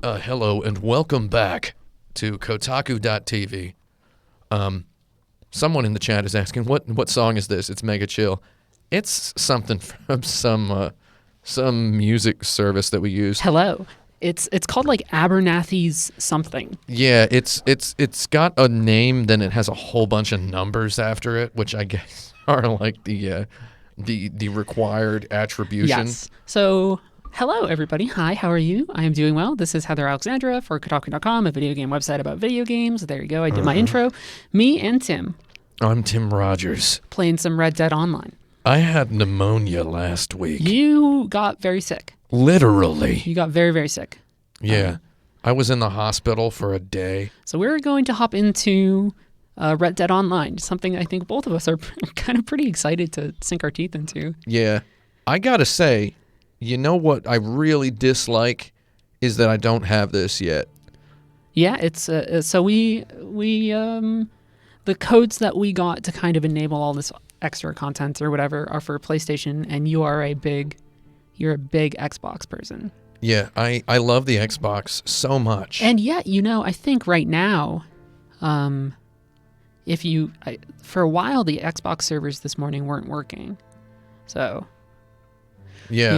Hello and welcome back to Kotaku.tv. Someone in the chat is asking, what song is this? It's mega chill. It's something from some music service that we use. Hello. It's called like Abernathy's something. Yeah, it's got a name, then it has a whole bunch of numbers after it, which I guess are like the required attribution. Yes. So, hello everybody. Hi, how are you? I am doing well. This is Heather Alexandra for Kotaku.com, a video game website about video games. There you go. I did my intro. Me and Tim. I'm Tim Rogers. Playing some Red Dead Online. I had pneumonia last week. You got very sick. Literally. You got very, very sick. Yeah. I was in the hospital for a day. So we're going to hop into Red Dead Online, something I think both of us are kind of pretty excited to sink our teeth into. Yeah. I gotta say, you know what I really dislike is that I don't have this yet. Yeah, it's so we the codes that we got to kind of enable all this extra content or whatever are for PlayStation, and you're a big Xbox person. Yeah, I love the Xbox so much. And yet, I think right now, for a while the Xbox servers this morning weren't working, so. Yeah.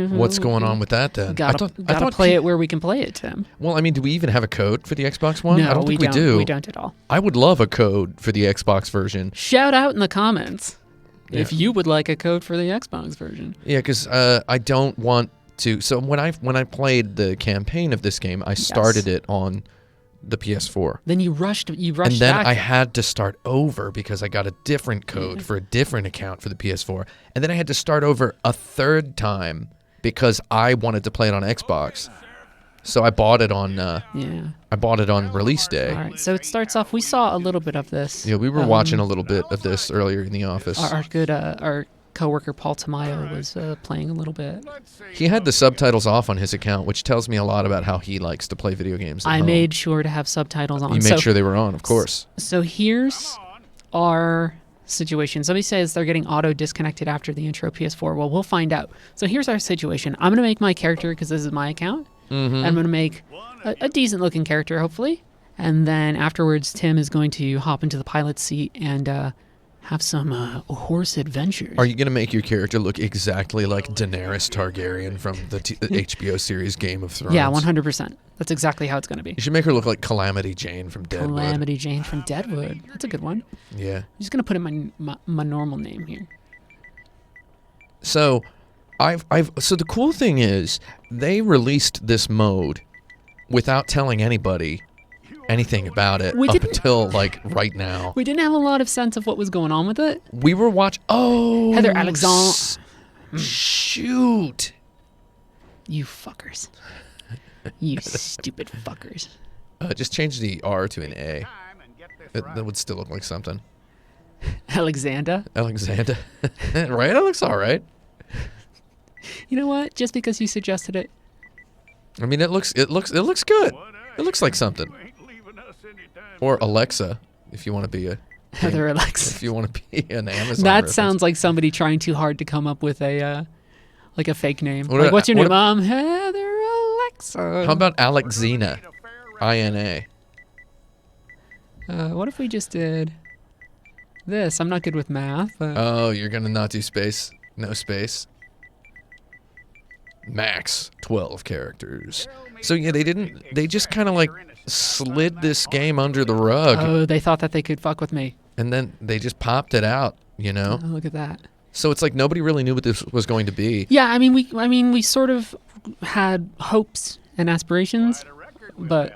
What's going on with that then? I thought play it where we can play it, Tim. Well, I mean, do we even have a code for the Xbox One? No, I don't think we do. We don't at all. I would love a code for the Xbox version. Shout out in the comments if you would like a code for the Xbox version. Yeah, because I don't want to. So when I played the campaign of this game, I started it on the PS4. Then you rushed and then back. I had to start over because I got a different code for a different account for the PS4. And then I had to start over a third time because I wanted to play it on Xbox. So I bought it on release day. All right. So it starts off, we saw a little bit of this. Yeah, we were watching a little bit of this earlier in the office. Our coworker Paul Tamayo was playing a little bit. He had the subtitles off on his account, which tells me a lot about how he likes to play video games at home. Made sure to have subtitles on. You made sure they were on, of course. So here's our situation. Somebody says they're getting auto disconnected after the intro PS4. Well, we'll find out. So here's our situation. I'm going to make my character because this is my account. Mm-hmm. I'm going to make a decent looking character, hopefully. And then afterwards, Tim is going to hop into the pilot's seat and have some horse adventures. Are you going to make your character look exactly like Daenerys Targaryen from the HBO series Game of Thrones? Yeah, 100%. That's exactly how it's going to be. You should make her look like Calamity Jane from Deadwood. Calamity Jane from Deadwood. That's a good one. Yeah. I'm just going to put in my normal name here. So, so the cool thing is, they released this mode without telling anybody anything about it up until like right now. We didn't have a lot of sense of what was going on with it. We were watching. Oh, Heather Alexandre. Shoot! You fuckers! You stupid fuckers! Just change the R to an A. That would still look like something. Alexander. Alexander, right? That looks all right. You know what? Just because you suggested it. I mean, it looks good. It looks like something. Or Alexa, if you want to be a Heather Alexa. If you want to be an Amazon. That reference. sounds like somebody trying too hard to come up with a fake name. What's your name, Mom? Heather Alexa. How about Alexina? INA. What if we just did this? I'm not good with math. Oh, you're gonna not do space? No space. Max 12 characters. So yeah, they just kind of like slid this game under the rug. Oh, they thought that they could fuck with me. And then they just popped it out, Oh, look at that. So it's like nobody really knew what this was going to be. Yeah, I mean we sort of had hopes and aspirations, but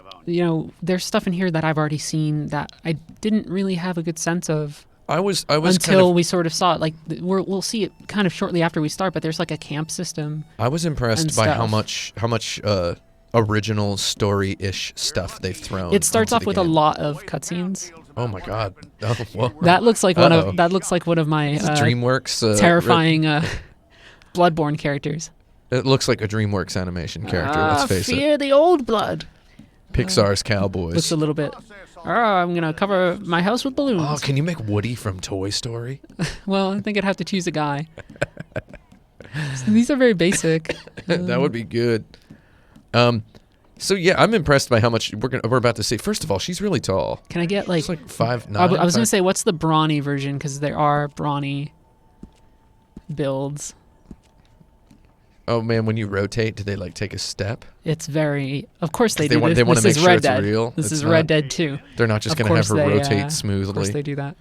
there's stuff in here that I've already seen that I didn't really have a good sense of. I was until we sort of saw it. Like we'll see it kind of shortly after we start, but there's like a camp system. I was impressed by how much original story-ish stuff they've thrown. It starts off with game. a lot of cutscenes. Oh my god! Oh, whoa. That looks like one of my DreamWorks terrifying Bloodborne characters. It looks like a DreamWorks animation character. Let's face it. Fear the old blood. Pixar's Cowboys. Looks a little bit. I'm gonna cover my house with balloons. Oh, can you make Woody from Toy Story? Well, I think I'd have to choose a guy. So these are very basic. That would be good. So yeah, I'm impressed by how much we're about to see. First of all, she's really tall. Can I get like? It's like 5'9". I was gonna say, what's the brawny version? Because there are brawny builds. Oh man, when you rotate, do they like take a step? It's very. Of course they They do. Want this to this make is sure Red it's Dead. real. This It's is not- Red Dead 2. They're not just Of going to have her course they, rotate Of course smoothly. they do that.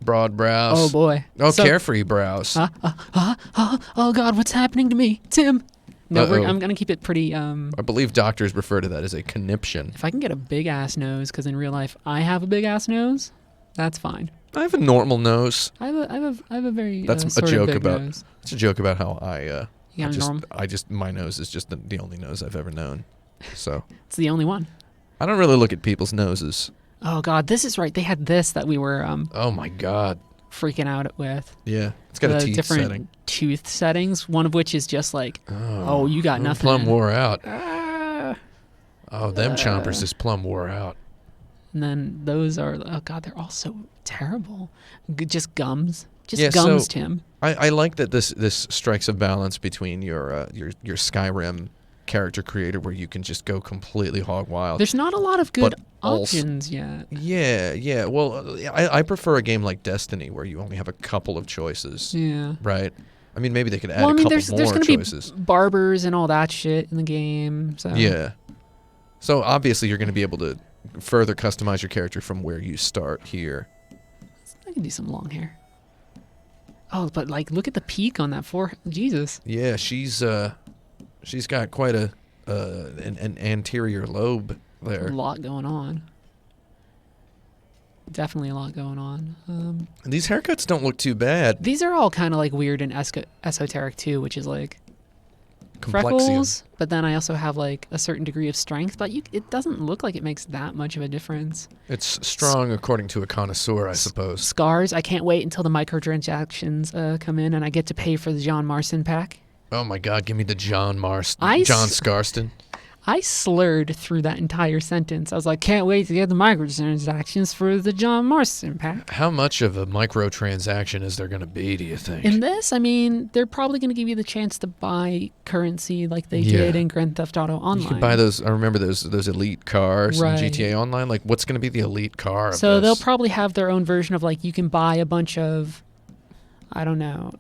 Broad brows. Oh boy. Oh, So- carefree brows. Oh God, what's happening to me, Tim? No, Uh-oh. I'm gonna keep it pretty. I believe doctors refer to that as a conniption. If I can get a big ass nose, because in real life I have a big ass nose, that's fine. I have a normal nose. I have a very. That's a sort of joke big about. nose. It's a joke about how You got a norm? my nose is just the only nose I've ever known. So It's the only one. I don't really look at people's noses. Oh God, this is right. They had this that we were Oh my God. freaking out with. Yeah, it's got a The teeth different setting. tooth settings. One of which is just like, oh, you got nothing. Plum wore out. Ah. Oh, them chompers is plum wore out. And then those are, oh God, they're all so terrible. Just gums. Just Yeah, gums, so- Tim. I like that this strikes a balance between your Skyrim character creator where you can just go completely hog wild. There's not a lot of good But also- options yet. Yeah. Well, I prefer a game like Destiny where you only have a couple of choices, Yeah. right? I mean, maybe they could add Well, I a mean, couple there's more going to choices. be barbers and all that shit in the game. So Yeah. So obviously you're going to be able to further customize your character from where you start here. I can do some long hair. Oh, but like, look at the peak on that forehead. Jesus. Yeah, she's got quite an anterior lobe there. A lot going on. Definitely a lot going on. And these haircuts don't look too bad. These are all kind of like weird and esoteric too, which is like Complexion. freckles, but then I also have like a certain degree of strength, but it doesn't look like it makes that much of a difference. It's strong according to a connoisseur, I suppose. Scars, I can't wait until the microtransactions come in and I get to pay for the John Marston pack. Oh my God, give me the John I John s- Scarston. I slurred through that entire sentence. I was like, can't wait to get the microtransactions for the John Marston pack. How much of a microtransaction is there going to be, do you think? In this, I mean, they're probably going to give you the chance to buy currency like they Yeah. did in Grand Theft Auto Online. You can buy those. I remember those elite cars Right. in GTA Online. Like, what's going to be the elite car? Of So this? they'll probably have their own version of like you can buy a bunch of, I don't know,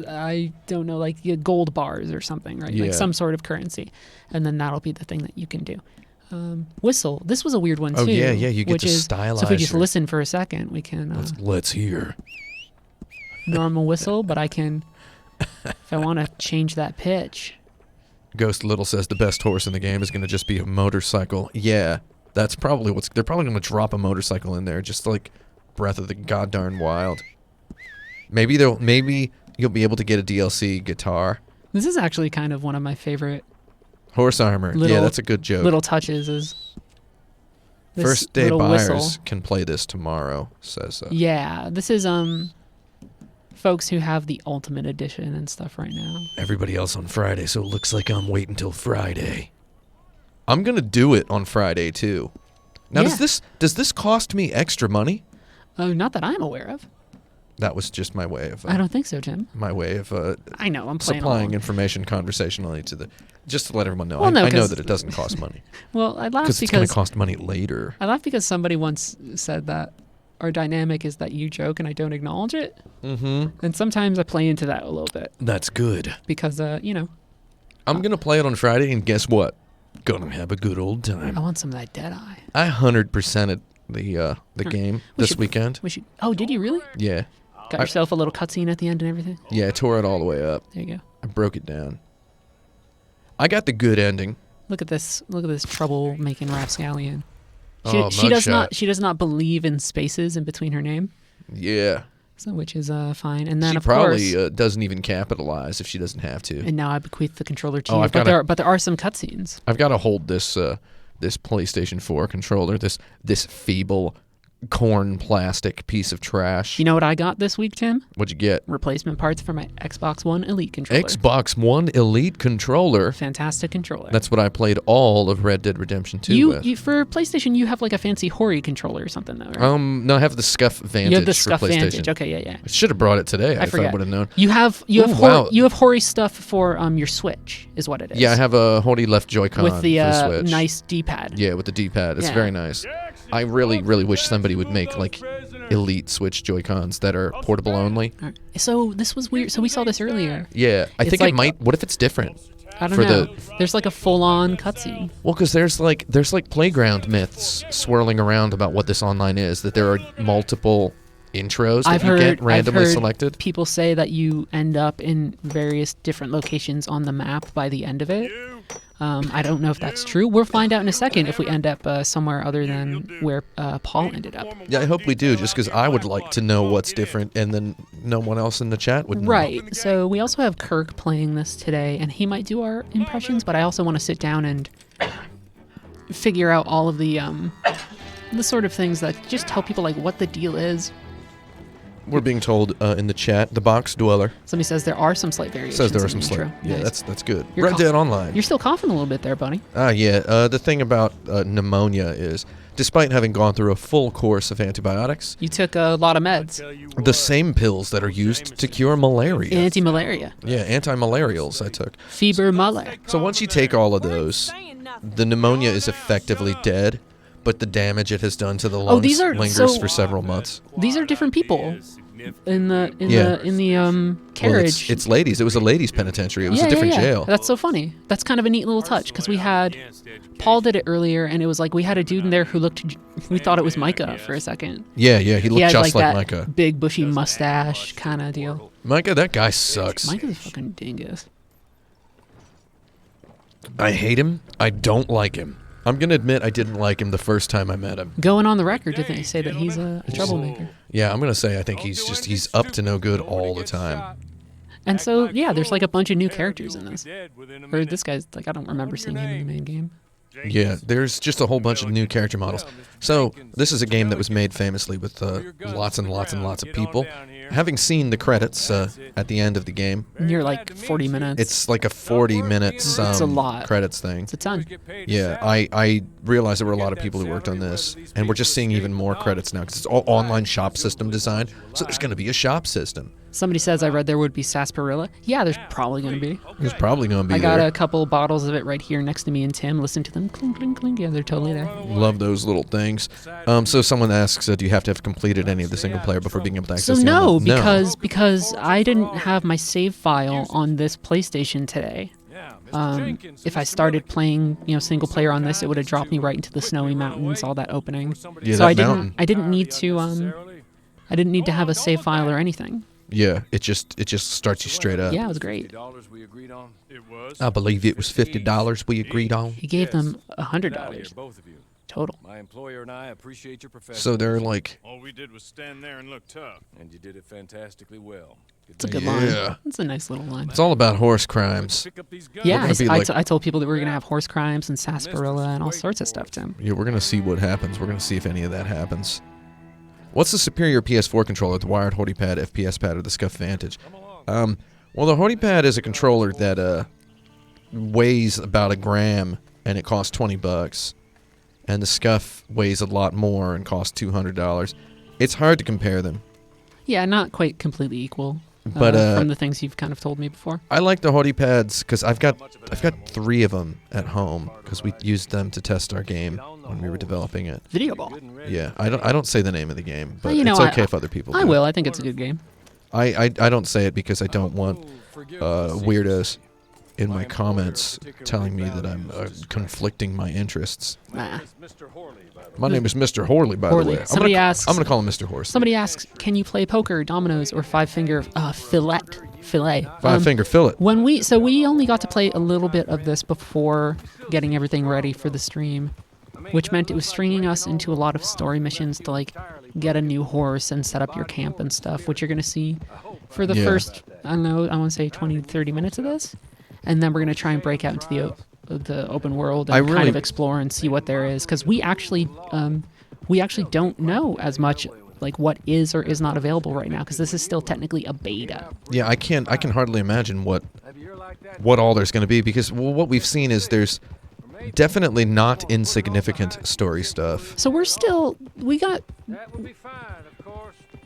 I don't know, like gold bars or something, right? Yeah. Like some sort of currency, and then that'll be the thing that you can do. Whistle. This was a weird one too. Oh yeah, you get which to is, stylize. So if we just your- listen for a second, we can let's hear. normal whistle, but I can, if I want to change that pitch. Ghost Little says the best horse in the game is going to just be a motorcycle. Yeah, that's probably what's. They're probably going to drop a motorcycle in there, just like Breath of the Goddarn Wild. Maybe you'll be able to get a DLC guitar. This is actually kind of one of my favorite Horse armor. Yeah, Little- that's a good joke. little touches. Is this First day little buyers whistle. can play this tomorrow, says Yeah, this is folks who have the Ultimate Edition and stuff right now. everybody else on Friday, so it looks like I'm waiting till Friday. I'm going to do it on Friday too. Now Yeah. does this cost me extra money? Not that I'm aware of. That was just my way of I don't think so, Tim. my way of I know, I'm playing supplying along. information conversationally to just to let everyone know. Well, no, I know 'cause- that it doesn't cost money Well, I laugh because it's going because to cost money later. I laugh because somebody once said that our dynamic is that you joke and I don't acknowledge it, Mm-hmm. and sometimes I play into that a little bit That's good. because I'm going to play it on Friday, and guess what? Gonna have a good old I time. want some of that Deadeye. I 100%ed the game We this should- weekend. We should. Oh, did you really? Yeah. Got yourself a little cutscene at the end and everything. Yeah, I tore it all the way up. There you go. I broke it down. I got the good ending. Look at this. Look at this trouble-making rapscallion. Oh, She does mugshot. not. She does not believe in spaces in between her name, Yeah. so which is fine. And then She of probably course, doesn't even capitalize if she doesn't have to. and now I bequeath the controller to Oh, you. I've But gotta- there are some cutscenes. I've got to hold this PlayStation 4 controller, this feeble corn plastic piece of trash. You know what I got this week, Tim? What'd you get? Replacement parts for my Xbox One Elite controller. Xbox One Elite controller. Fantastic controller. That's what I played all of Red Dead Redemption 2 with. For PlayStation, you have like a fancy Hori controller or something, though, right? No, I have the Scuff Vantage. You have the for Scuff PlayStation. Vantage. Okay, yeah. I should have brought it today. I forget. I would have known. You have wow. you have Hori stuff for your Switch, is what it is. Yeah, I have a Hori left Joy-Con with the, for the Switch. nice D-pad. Yeah, with the D-pad. It's Yeah. very nice. I really, really wish somebody would make like Elite Switch Joy-Cons that are portable only. All right. So this was weird. So we saw this earlier. Yeah, I It's think like- it might. What if it's different? I don't For know. the- There's like a full-on cutscene. Well, because there's like playground myths swirling around about what this online is. That there are multiple intros that you get randomly I've heard selected. people say that you end up in various different locations on the map by the end of it. I don't know if that's true. We'll find out in a second if we end up somewhere other than where Paul ended up. Yeah, I hope we do. Just because I would like to know what's different, and then no one else in the chat would know. Right. So we also have Kirk playing this today, and he might do our impressions, but I also want to sit down and figure out all of the sort of things that just tell people like what the deal is. We're being told in the chat, the box dweller Somebody says there are some slight variations. says there are in some the slight. intro. Yeah, Nice. that's good. You're Red Dead Online. You're still coughing a little bit there, buddy. Yeah. The thing about pneumonia is, despite having gone through a full course of antibiotics, You took a lot of meds. the same pills that are used to cure malaria. Anti-malaria. Yeah, anti-malarials I took. Fever Muller. So once you take all of those, the pneumonia is effectively dead, but the damage it has done to the lungs these are- lingers so- for several months. These are different people in the Yeah. carriage. Well, it's ladies. It was a ladies' penitentiary. It was a different jail. That's so funny. That's kind of a neat little touch because we had Paul did it earlier, and it was like we had a dude in there who looked. We thought it was Micah for a second. Yeah, he He looked had just like that Micah. big bushy mustache kind of deal. Micah, that guy sucks. Micah's a fucking dingus. I hate him. I don't like him. I'm gonna admit I didn't like him the first time I met him. Going on the record, did they say that he's a troublemaker? Yeah, I'm gonna say I think he's up to no good all the time. And so yeah, there's like a bunch of new characters in this. Or this guy's like I don't remember seeing him in the main game. Yeah, there's just a whole bunch of new character models. So this is a game that was made famously with lots and lots and lots of people. Having seen the credits at the end of the game, You're like 40 minutes. it's like a 40-minute It's a lot. credits thing. It's a ton. Yeah, I realized there were a lot of people who worked on this, and we're just seeing even more credits now because it's all online shop system design. So there's going to be a shop system. Somebody says I read there would be sarsaparilla. Yeah, there's probably going to be. There's probably going to be I got there. a couple bottles of it right here next to me and Tim. Listen to them clink, clink, clink. Yeah, they're totally there. Love those little things. So someone asks, do you have to have completed any of the single player before being able to So access the no, online? because I didn't have my save file on this PlayStation today. If I started playing, single player on this, it would have dropped me right into the snowy mountains, all that opening. Yeah, So that I didn't. mountain. I didn't need to. I didn't need to have a save file or anything. Yeah, it just starts you straight up. Yeah, it was great. I believe it was $50 we agreed on. He gave them $100 total. My employer and I appreciate your professionalism. So they're like, All we did was stand there and look tough. And you did it fantastically well. It's a good Yeah. line. It's a nice little line. it's all about horse crimes. Pick up these guns. Yeah, gonna be like- I told people that we were going to have horse crimes and sarsaparilla and all sorts of stuff, Tim. Yeah, we're going to see what happens. We're going to see if any of that happens. What's the superior PS4 controller, the wired Hody Pad, FPS Pad, or the Scuff Vantage? Well, the Hody Pad is a controller that weighs about a gram, and it costs $20. And the Scuff weighs a lot more and costs $200. It's hard to compare them. Yeah, not quite completely equal. But, from the things you've kind of told me before. I like the Hody Pads because I've got 3 of them at home because we used them to test our game when we were developing it. Video ball. Yeah, I don't say the name of the game, but Well, it's okay if other people do. I will. I think it's a good game. I don't say it because I don't want weirdos in my comments telling me that I'm conflicting my interests. Nah. My name is Mr. Horley, by Horley. the way. Somebody asks- I'm gonna call him Mr. Horse. Somebody asks, can you play poker, dominoes, or five-finger fillet? Five-finger fillet. When we only got to play a little bit of this before getting everything ready for the stream, which meant it was stringing us into a lot of story missions to like get a new horse and set up your camp and stuff, which you're gonna see for the Yeah. first, I don't know, I want to say 20, 30 minutes of this, and then we're gonna try and break out into the open world and kind really- of explore and see what there is, because we actually we actually don't know as much like what is or is not available right now because this is still technically a beta. Yeah, I can hardly imagine what all there's going to be because what we've seen is there's definitely not insignificant story stuff. So we got.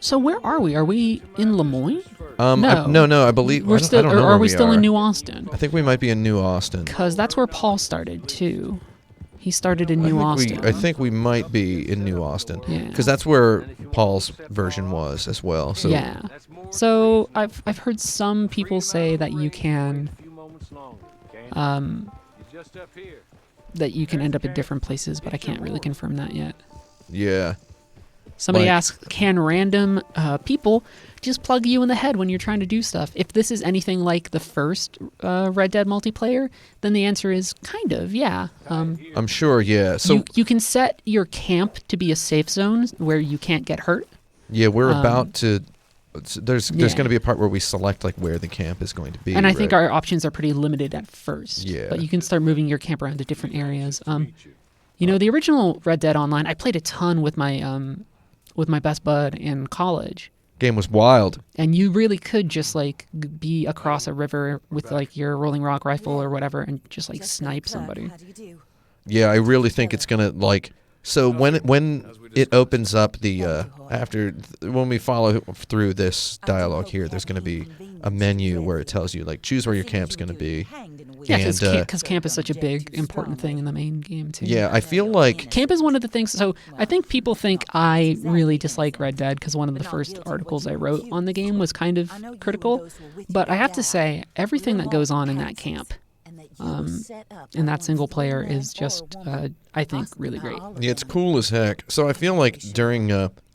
So where are we? Are we in Lemoyne? No. I believe We're still. I don't know Or where are we still are. in New Austin? I think we might be in New Austin. Because that's where Paul started too. He started in New Austin. I think we might be in New Austin. Yeah. Because that's where Paul's version was as well. So Yeah. So I've heard some people say that you can that you can end up in different places, but I can't really confirm that yet. Yeah. Somebody Like- asked, can random people just plug you in the head when you're trying to do stuff? If this is anything like the first Red Dead multiplayer, then the answer is kind of, yeah. I'm sure, yeah. So You can set your camp to be a safe zone where you can't get hurt. yeah, we're about to there's Yeah. going to be a part where we select like where the camp is going to be. And I think right? our options are pretty limited at first. Yeah. But you can start moving your camp around to different areas. You know, the original Red Dead Online, I played a ton with my best bud in college. game was wild. And you really could just like be across a river with like your rolling rock rifle or whatever and just like snipe somebody. Yeah, I really think it's going to like so when it opens up the when we follow through this dialogue here, there's going to be a menu where it tells you like choose where your camp's going to be. Yeah, And, because camp is such a big, important thing in the main game, too. Yeah, I feel like Camp is one of the things. So I think people think I really dislike Red Dead because one of the first articles I wrote on the game was kind of critical. But I have to say, everything that goes on in that camp, in that single player, is just, I think, really great. yeah, it's cool as heck. So I feel like during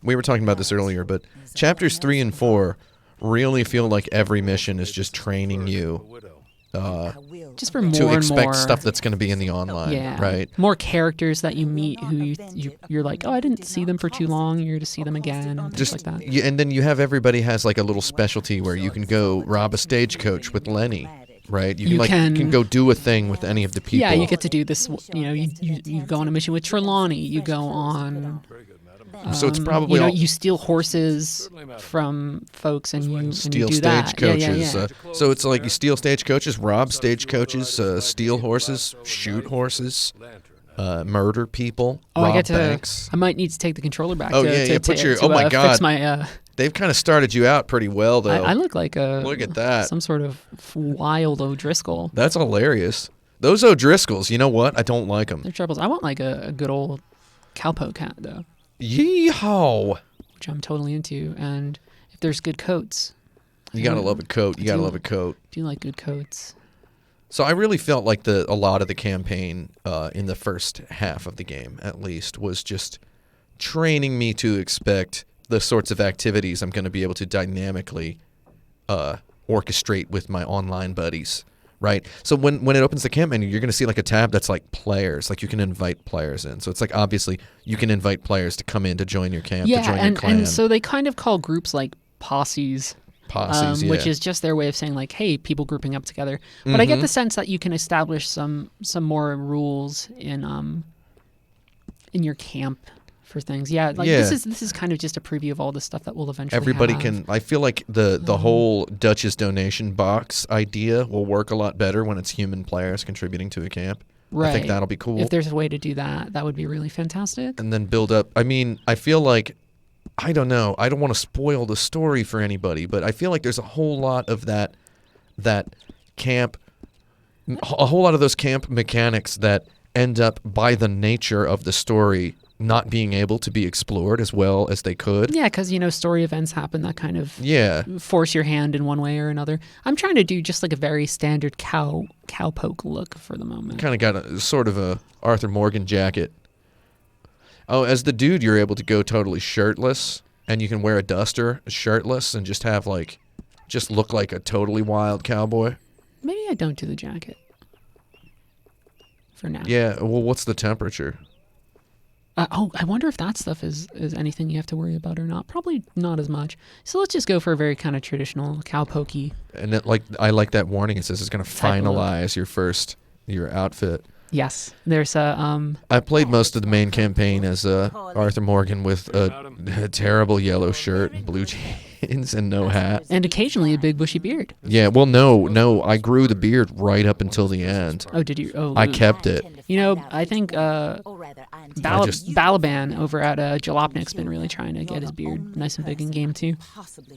we were talking about this earlier, but chapters 3 and 4 really feel like every mission is just training you Just for more to and expect more stuff that's going to be in the online, yeah, right? more characters that you meet who you're like, oh, I didn't see them for too long. You're to see them again, and things Just like that. and then you have everybody has like a little specialty where you can go rob a stagecoach with Lenny, right? You can go do a thing with any of the people. Yeah, you get to do this. You know, you go on a mission with Trelawney. You go on. So it's probably all you steal horses from folks and you steal do that. stagecoaches. Yeah. So it's like you steal stagecoaches, rob stagecoaches, steal horses, shoot horses, murder people, rob banks. I might need to take the controller back. Oh, to, yeah, to, yeah, put to, your- to, oh my God. Fix my. They've kind of started you out pretty well, though. I look like a. Look at that. Some sort of wild O'Driscoll. That's hilarious. Those O'Driscolls, you know what? I don't like them. They're troubles. I want like a good old cowpoke hat though, Yeehaw! which I'm totally into. And if there's good coats, You gotta love a coat. You gotta love a coat. do you like good coats? So I really felt like a lot of the campaign in the first half of the game, at least, was just training me to expect the sorts of activities I'm going to be able to dynamically orchestrate with my online buddies, right? So when it opens the camp menu, you're going to see like a tab that's like players, like you can invite players in. So it's like obviously you can invite players to come in to join your camp, to join your clan. and so they kind of call groups like posses. Posses, yeah. Which is just their way of saying like, hey, people grouping up together. But I get the sense that you can establish some more rules in your camp for things. Yeah, like Yeah. this is kind of just a preview of all the stuff that we'll eventually Everybody have. can. I feel like the whole Dutch's donation box idea will work a lot better when it's human players contributing to a camp. Right. I think that'll be cool. If there's a way to do that, that would be really fantastic. And then build up. I mean, I feel like I don't know. I don't want to spoil the story for anybody, but I feel like there's a whole lot of that camp, a whole lot of those camp mechanics that end up by the nature of the story not being able to be explored as well as they could. Yeah, because story events happen that kind of Yeah. force your hand in one way or another. I'm trying to do just like a very standard cowpoke look for the moment. Kind of got a sort of a Arthur Morgan jacket. Oh, as the dude, you're able to go totally shirtless, and you can wear a duster shirtless and just have just look like a totally wild cowboy. Maybe I don't do the jacket for now. Yeah. Well, what's the temperature? I wonder if that stuff is anything you have to worry about or not. Probably not as much. So let's just go for a very kind of traditional cowpokey. And I like that warning. It says it's going to Type of look. finalize your outfit. Yes, there's a I played most of the main campaign as Arthur Morgan with a terrible yellow shirt and blue jeans and no hat. and occasionally a big bushy beard. Yeah, well, no, I grew the beard right up until the end. Oh, did you? Oh, I kept it. You know, I think Balaban over at Jalopnik's been really trying to get his beard nice and big in game 2.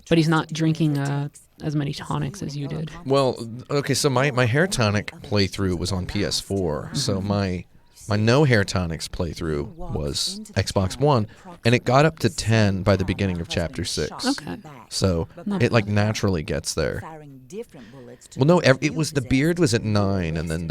But he's not drinking as many tonics as you did. Well, okay, so my hair tonic playthrough was on PS4, so my no hair tonics playthrough was Xbox One, and it got up to 10 by the beginning of Chapter 6. Okay. So it like naturally gets there. Well, no, it was the beard was at 9, and then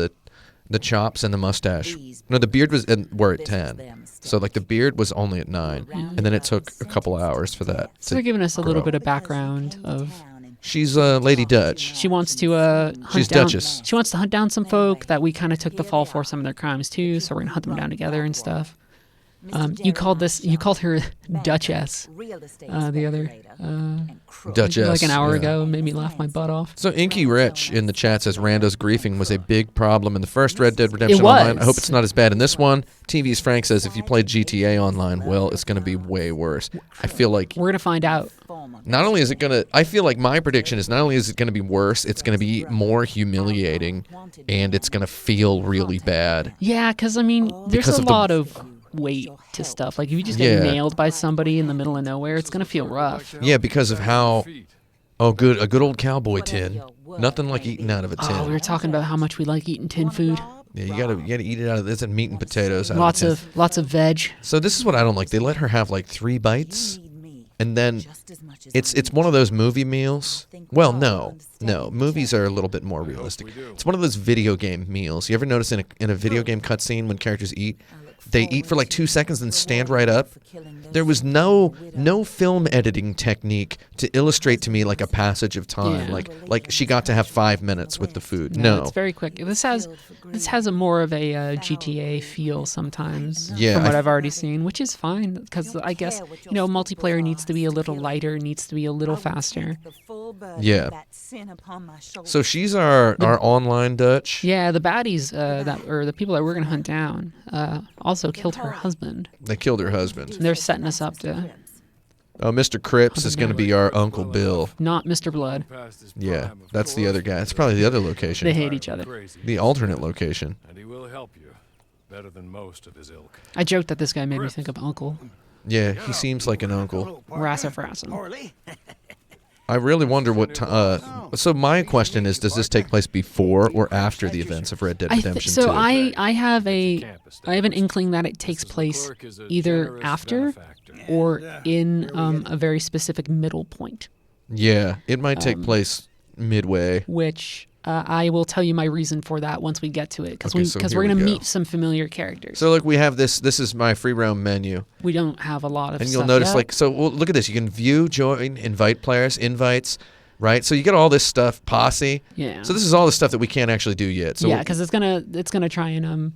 the chops and the mustache. No, the beard were at 10. So like the beard was only at 9, and then it took a couple hours for that. So they're giving us a little bit of background of. She's Lady Dutch. She wants to hunt She's down. Duchess. She wants to hunt down some folk that we kind of took the fall for some of their crimes too. So we're gonna hunt them down together and stuff. You called her Duchess the other Duchess, like an hour yeah. ago. Made me laugh my butt off. So Inky Rich in the chat says Rando's griefing was a big problem in the first Red Dead Redemption It was. Online. I hope it's not as bad in this one. TV's Frank says if you play GTA Online, well, it's going to be way worse. I feel like We're gonna find out. not only is it going to, I feel like my prediction is not only is it going to be worse, it's going to be more humiliating, and it's going to feel really bad. Yeah, because I mean, there's Because a of the- lot of weight to stuff. Like if you just get Yeah. nailed by somebody in the middle of nowhere, it's gonna feel rough. Yeah, because of how, a good old cowboy tin. Nothing like eating out of a tin. Oh, we were talking about how much we like eating tin food. Yeah, you gotta eat it out of this and meat and potatoes. Out Lots of, a tin. lots of veg. So this is what I don't like. They let her have like 3 bites, and then it's one of those movie meals. Well, no, movies are a little bit more realistic. It's one of those video game meals. You ever notice in a video game cutscene when characters eat, they eat for like 2 seconds and stand right up? There was no film editing technique to illustrate to me like a passage of time. Yeah. Like she got to have 5 minutes with the food. No, No. it's very quick. This has a more of a GTA feel sometimes. Yeah, from what I- I've already seen, which is fine because I guess multiplayer needs to be a little lighter, needs to be a little faster. Yeah. So she's our online Dutch. Yeah, the baddies the people that we're gonna hunt down also killed her husband. They killed her husband. They're setting us up to Oh, Mr. Cripps is going to be our Uncle Bill. not Mr. Blood. Yeah, that's the other guy. It's probably the other location. They hate each other. The alternate location. And he will help you better than most of his ilk. I joked that this guy made me think of Uncle Yeah, he seems like an uncle. Rassafrassin. I really wonder what. So my question is, does this take place before or after the events of Red Dead Redemption 2? I have an inkling that it takes place either after or in a very specific middle point, Yeah, it might take place midway. which I will tell you my reason for that once we get to it, because Okay, so here we're we gonna go. meet some familiar characters. So look, we have this. This is my free roam menu, We don't have a lot of and stuff you'll notice yet. well, look at this. You can view, join, invite players, invites, right? So you get all this stuff, posse. Yeah. So this is all the stuff that we can't actually do yet. So yeah, because it's gonna try and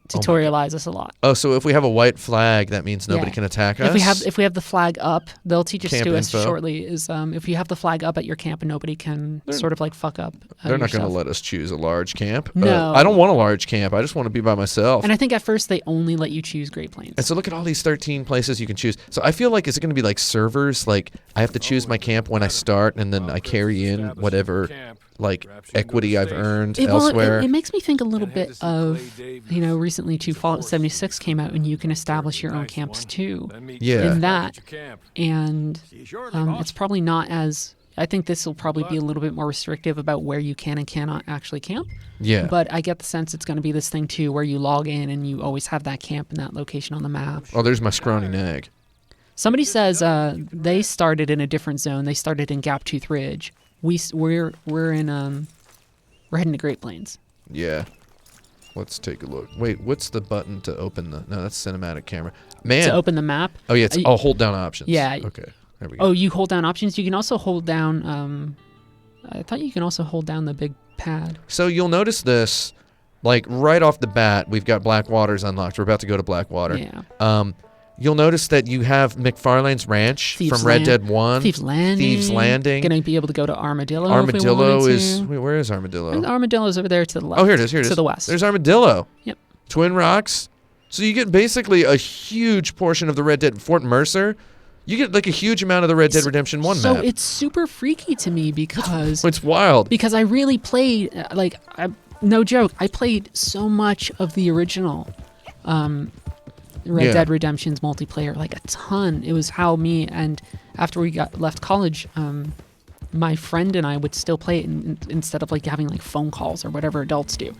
tutorialize us a lot. Oh, so if we have a white flag, that means nobody Yeah. can attack us? If we have the flag up, they'll teach us Camp to us info. shortly. Is if you have the flag up at your camp and nobody can sort of like fuck up. They're not your going to stuff. let us choose a large camp. No. I don't want a large camp. I just want to be by myself. And I think at first they only let you choose Great Plains. And so look at all these 13 places you can choose. So I feel like, is it going to be like servers? Like I have to choose my camp when I start, and then I carry in whatever like equity I've earned elsewhere. It makes me think a little bit of, recently too, Fallout 76 came out and you can establish your own camps too. Yeah. In that, and it's probably not as, I think this will probably be a little bit more restrictive about where you can and cannot actually camp. Yeah. But I get the sense it's going to be this thing too where you log in and you always have that camp in that location on the map. Oh, there's my scrawny nag. Somebody says they started in a different zone. They started in Gap Tooth Ridge. We're heading to Great Plains. Yeah. Let's take a look. Wait, what's the button to open the? No, that's cinematic camera. Man. To open the map. Oh yeah, it's hold down options. Yeah. Okay. There we go. Oh, you hold down options. You can also hold down. I thought you can also hold down the big pad. So you'll notice this, like right off the bat, we've got Blackwater's unlocked. We're about to go to Blackwater. Yeah. You'll notice that you have McFarlane's Ranch Thieves from Red Land- Dead 1. Thieves Landing. Thieves Landing. Gonna be able to go to Armadillo. Armadillo if we is... wanted to. Wait, where is Armadillo? Armadillo's over there to the left. Oh, here it is. Here it is. To the west. There's Armadillo. Yep. Twin Rocks. So you get basically a huge portion of the Red Dead... Fort Mercer. You get like a huge amount of the Red Dead Redemption 1 so map. it's super freaky to me because... It's wild. Because I really played, no joke, I played so much of the original Red Dead Redemption's multiplayer, like a ton. It was how me and after we left college, my friend and I would still play it instead of like having like phone calls or whatever adults do.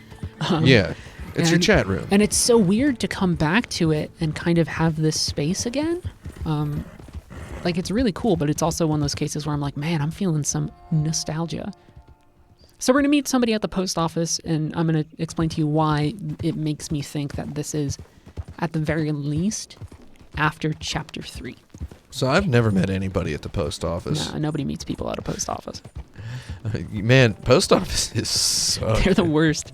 Yeah, it's your chat room. And it's so weird to come back to it and kind of have this space again. Like it's really cool, but it's also one of those cases where I'm like, man, I'm feeling some nostalgia. So we're gonna meet somebody at the post office, and I'm gonna explain to you why it makes me think that this is, at the very least, after chapter 3. So I've never met anybody at the post office. Nah, nobody meets people at a post office. Man, post offices suck. They're the worst.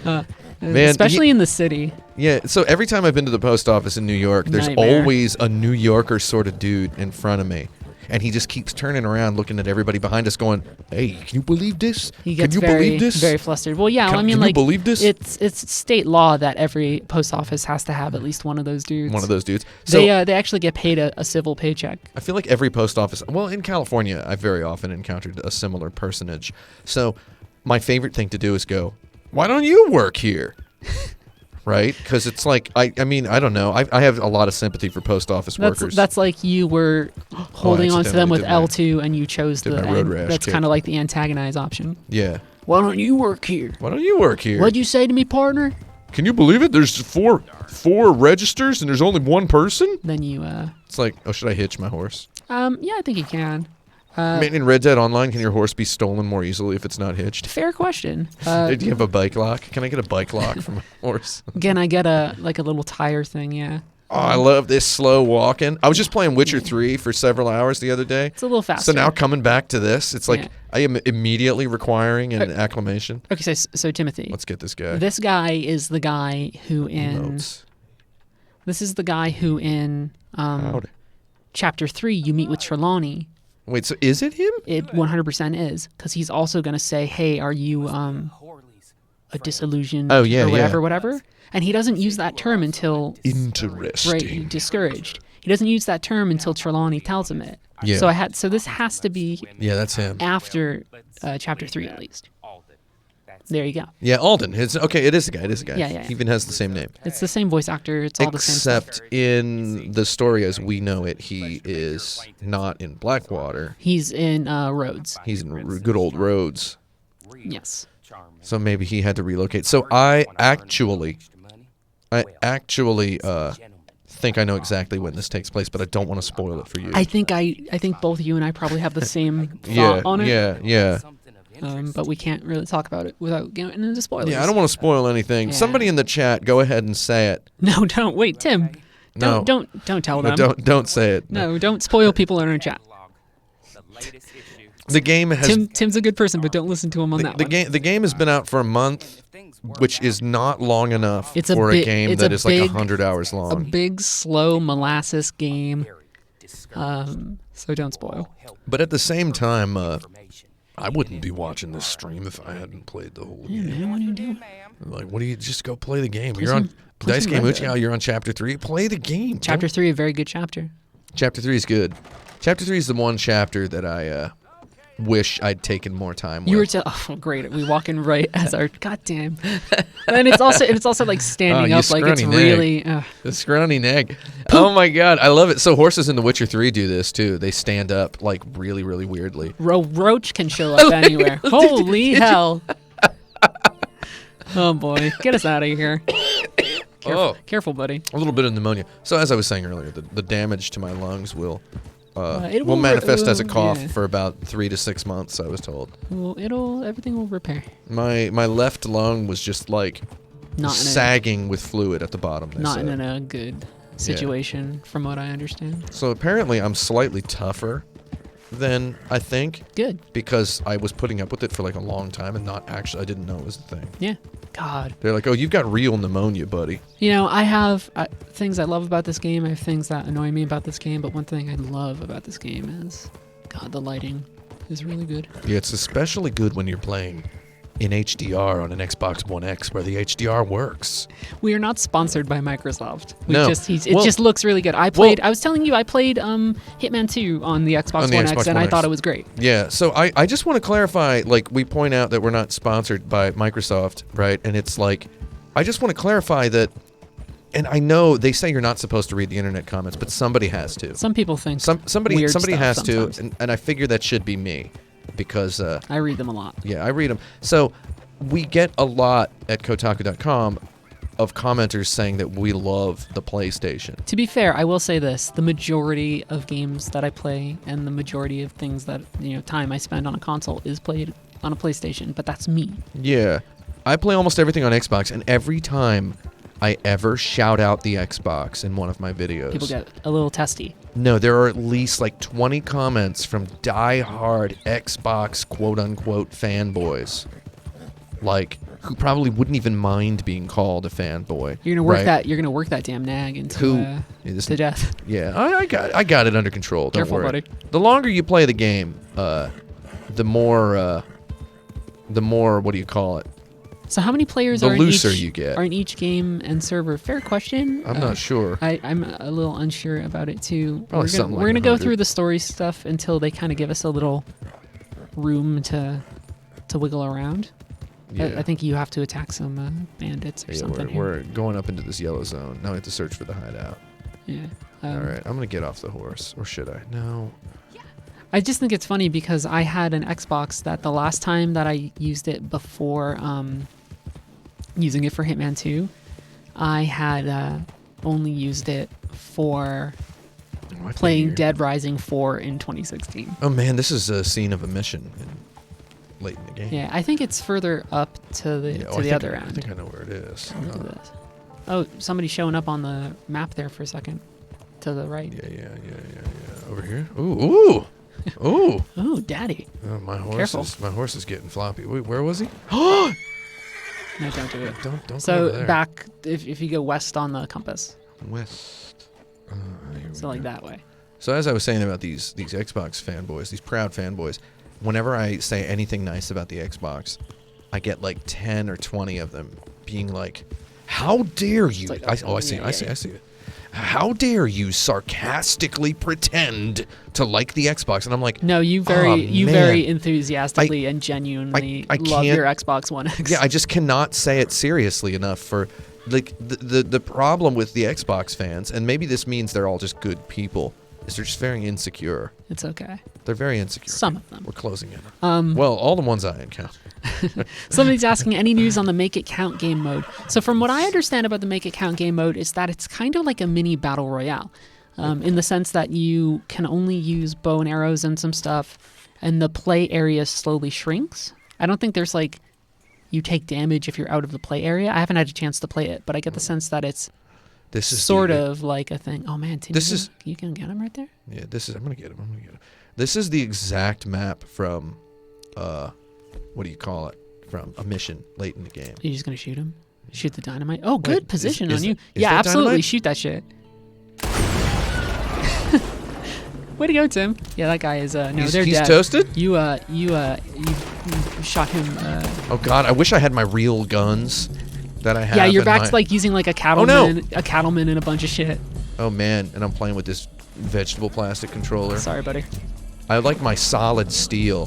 Man, especially in the city. Yeah, so every time I've been to the post office in New York, there's Nightmare. always a New Yorker sort of dude in front of me. And he just keeps turning around looking at everybody behind us going, hey, can you believe this? He gets can you believe this? very flustered. Well, yeah, Can you you believe this? It's state law that every post office has to have at least one of those dudes. One of those dudes. So They actually get paid a civil paycheck. I feel like every post office, well, in California, I've very often encountered a similar personage. So my favorite thing to do is go, why don't you work here? Right? Because it's like, I mean, I don't know. I have a lot of sympathy for post office workers. That's like you were holding on to them with accidentally L2 and you chose did the my road end. rash That's kick. kind of like the antagonize option. Yeah. Why don't you work here? Why don't you work here? What'd you say to me, partner? Can you believe it? There's four registers and there's only one person? Then you, It's like, oh, should I hitch my horse? yeah, I think you can. I mean, in Red Dead Online, can your horse be stolen more easily if it's not hitched? Fair question. Do you have a bike lock? Can I get a bike lock from a horse? Again, I get a little tire thing, yeah. Oh, I love this slow walking. I was just playing Witcher 3 for several hours the other day. It's a little faster. So now coming back to this, it's like Yeah. I am immediately requiring an acclamation. Okay, so Timothy. Let's get this guy. This guy is the guy who in... Emotes. This is the guy who in Howdy. chapter 3 you meet with Trelawney. Wait, so is it him? It 100% is, because he's also going to say, hey, are you a disillusioned Oh, yeah, or whatever, yeah. whatever? And he doesn't use that term until... Interesting. Right, discouraged. He doesn't use that term until Trelawney tells him it. Yeah. So this has to be Yeah, that's him. after chapter 3 at least. There you go. Yeah, Alden. Okay, it is the guy. It is the guy. Yeah, yeah, yeah. He even has the same name. It's the same voice actor. It's all the same stuff. Except in the story as we know it, he is not in Blackwater. He's in Rhodes. He's in good old Rhodes. Yes. So maybe he had to relocate. So I actually think I know exactly when this takes place, but I don't want to spoil it for you. I think both you and I probably have the same thought yeah, on it. yeah. But we can't really talk about it without getting into spoilers. Yeah, I don't want to spoil anything. Yeah. Somebody in the chat, go ahead and say it. No, don't. Wait, Tim. No. Don't tell them. No, don't say it. No, don't spoil people in our chat. The game has Tim's a good person, but don't listen to him on that one. the game has been out for a month, which is not long enough It's a for a big- game it's that a is like big- 100 hours A long. big, slow molasses game. So don't spoil. But at the same time, I wouldn't be watching this stream if I hadn't played the whole game. Man, what are you doing? Like, what do you just go play the game? Play You're on some- play Dice some Game Red Uchiha, Dead. you're on chapter 3. Play the game. Chapter 3, a very good chapter. Chapter 3 is good. Chapter 3 is the one chapter that I wish I'd taken more time You were with. oh great. We walk in right as our goddamn. And it's also like standing you up, like it's scrawny really. The scrawny neck. Oh my god, I love it. So horses in The Witcher 3 do this too. They stand up like really, really weirdly. Roach can show up anywhere. Holy hell! Oh boy, get us out of here. Careful, buddy. A little bit of pneumonia. So as I was saying earlier, the damage to my lungs will It will will manifest as a cough yeah. for about 3 to 6 months, I was told. Well, everything will repair. My left lung was just like Not in sagging with fluid at the bottom. a, they not said. in a good situation, from what I understand. So apparently I'm slightly tougher than I think. Good. Because I was putting up with it for like a long time and not actually, I didn't know it was a thing. Yeah. God. They're like, oh, you've got real pneumonia, buddy. You know, I have things I love about this game. I have things that annoy me about this game. But one thing I love about this game is, God, the lighting is really good. Yeah, it's especially good when you're playing in HDR on an Xbox One X where the HDR works. We are not sponsored by Microsoft. No. It just looks really good. I was telling you, I played Hitman 2 on the Xbox One X, and I thought it was great. Yeah, so I just want to clarify, like, we point out that we're not sponsored by Microsoft, right? And it's like, I just want to clarify that, and I know they say you're not supposed to read the internet comments, but somebody has to. Some people think somebody weird has stuff to, sometimes. and I figure that should be me. Because I read them a lot. Yeah, I read them. So we get a lot at Kotaku.com of commenters saying that we love the PlayStation. To be fair, I will say this: the majority of games that I play and the majority of things that time I spend on a console is played on a PlayStation. But that's me. Yeah, I play almost everything on Xbox, and every time I ever shout out the Xbox in one of my videos, People get a little testy. No, there are at least like 20 comments from die-hard Xbox quote-unquote fanboys, like, who probably wouldn't even mind being called a fanboy. You're gonna work that. You're gonna work that damn nag into to death. Yeah, I got it under control. Don't Careful, worry. buddy. The longer you play the game, the more what do you call it? So how many players The are looser in each, you get. are in each game and server? Fair question. I'm not sure. I'm a little unsure about it too. Probably something like we're gonna go 100. through the story stuff until they kind of give us a little room to wiggle around. Yeah. I think you have to attack some bandits or something. We're going up into this yellow zone. Now we have to search for the hideout. Yeah. All right, I'm gonna get off the horse, or should I? No. I just think it's funny because I had an Xbox that the last time that I used it before using it for Hitman 2, I had only used it for playing Dead Rising 4 in 2016. Oh man, this is a scene of a mission late in the game. Yeah, I think it's further up to the other end. I think I know where it is. Look at this. Oh, somebody's showing up on the map there for a second. To the right. Yeah. Over here. Ooh. Ooh. Ooh, daddy. Oh, my Careful. horse is getting floppy. Wait, where was he? No, don't do it. Don't go over So there. back, if you go west on the compass. West. Here we So like go. that way. So as I was saying about these Xbox fanboys, these proud fanboys, whenever I say anything nice about the Xbox, I get like 10 or 20 of them being like, "How dare you?" like, I see it. How dare you sarcastically pretend to like the Xbox? And I'm like, No, you man. very enthusiastically and genuinely I love can't- your Xbox One X. yeah, I just cannot say it seriously enough for like the problem with the Xbox fans, and maybe this means they're all just good people, is they're just very insecure. It's okay. They're very insecure. Some of them. We're closing in. Well, all the ones I encounter. Somebody's asking any news on the Make It Count game mode. So from what I understand about the Make It Count game mode is that it's kind of like a mini battle royale, in the sense that you can only use bow and arrows and some stuff, and the play area slowly shrinks. I don't think there's like you take damage if you're out of the play area. I haven't had a chance to play it, but I get the sense that it's This is sort of like a thing. Oh man, you can get him right there. Yeah, I'm gonna get him. This is the exact map from, what do you call it? From a mission late in the game. You're just gonna shoot him? Shoot the dynamite? Oh, good Wait, position is on you. is Yeah, that absolutely. dynamite? Shoot that shit. Way to go, Tim. Yeah, that guy is. No, He's they're dead. toasted? You shot him. Oh God, I wish I had my real guns that I have. Yeah, you're in back my- to like using like a cattleman and a bunch of shit. Oh man, and I'm playing with this vegetable plastic controller. Sorry, buddy. I like my solid steel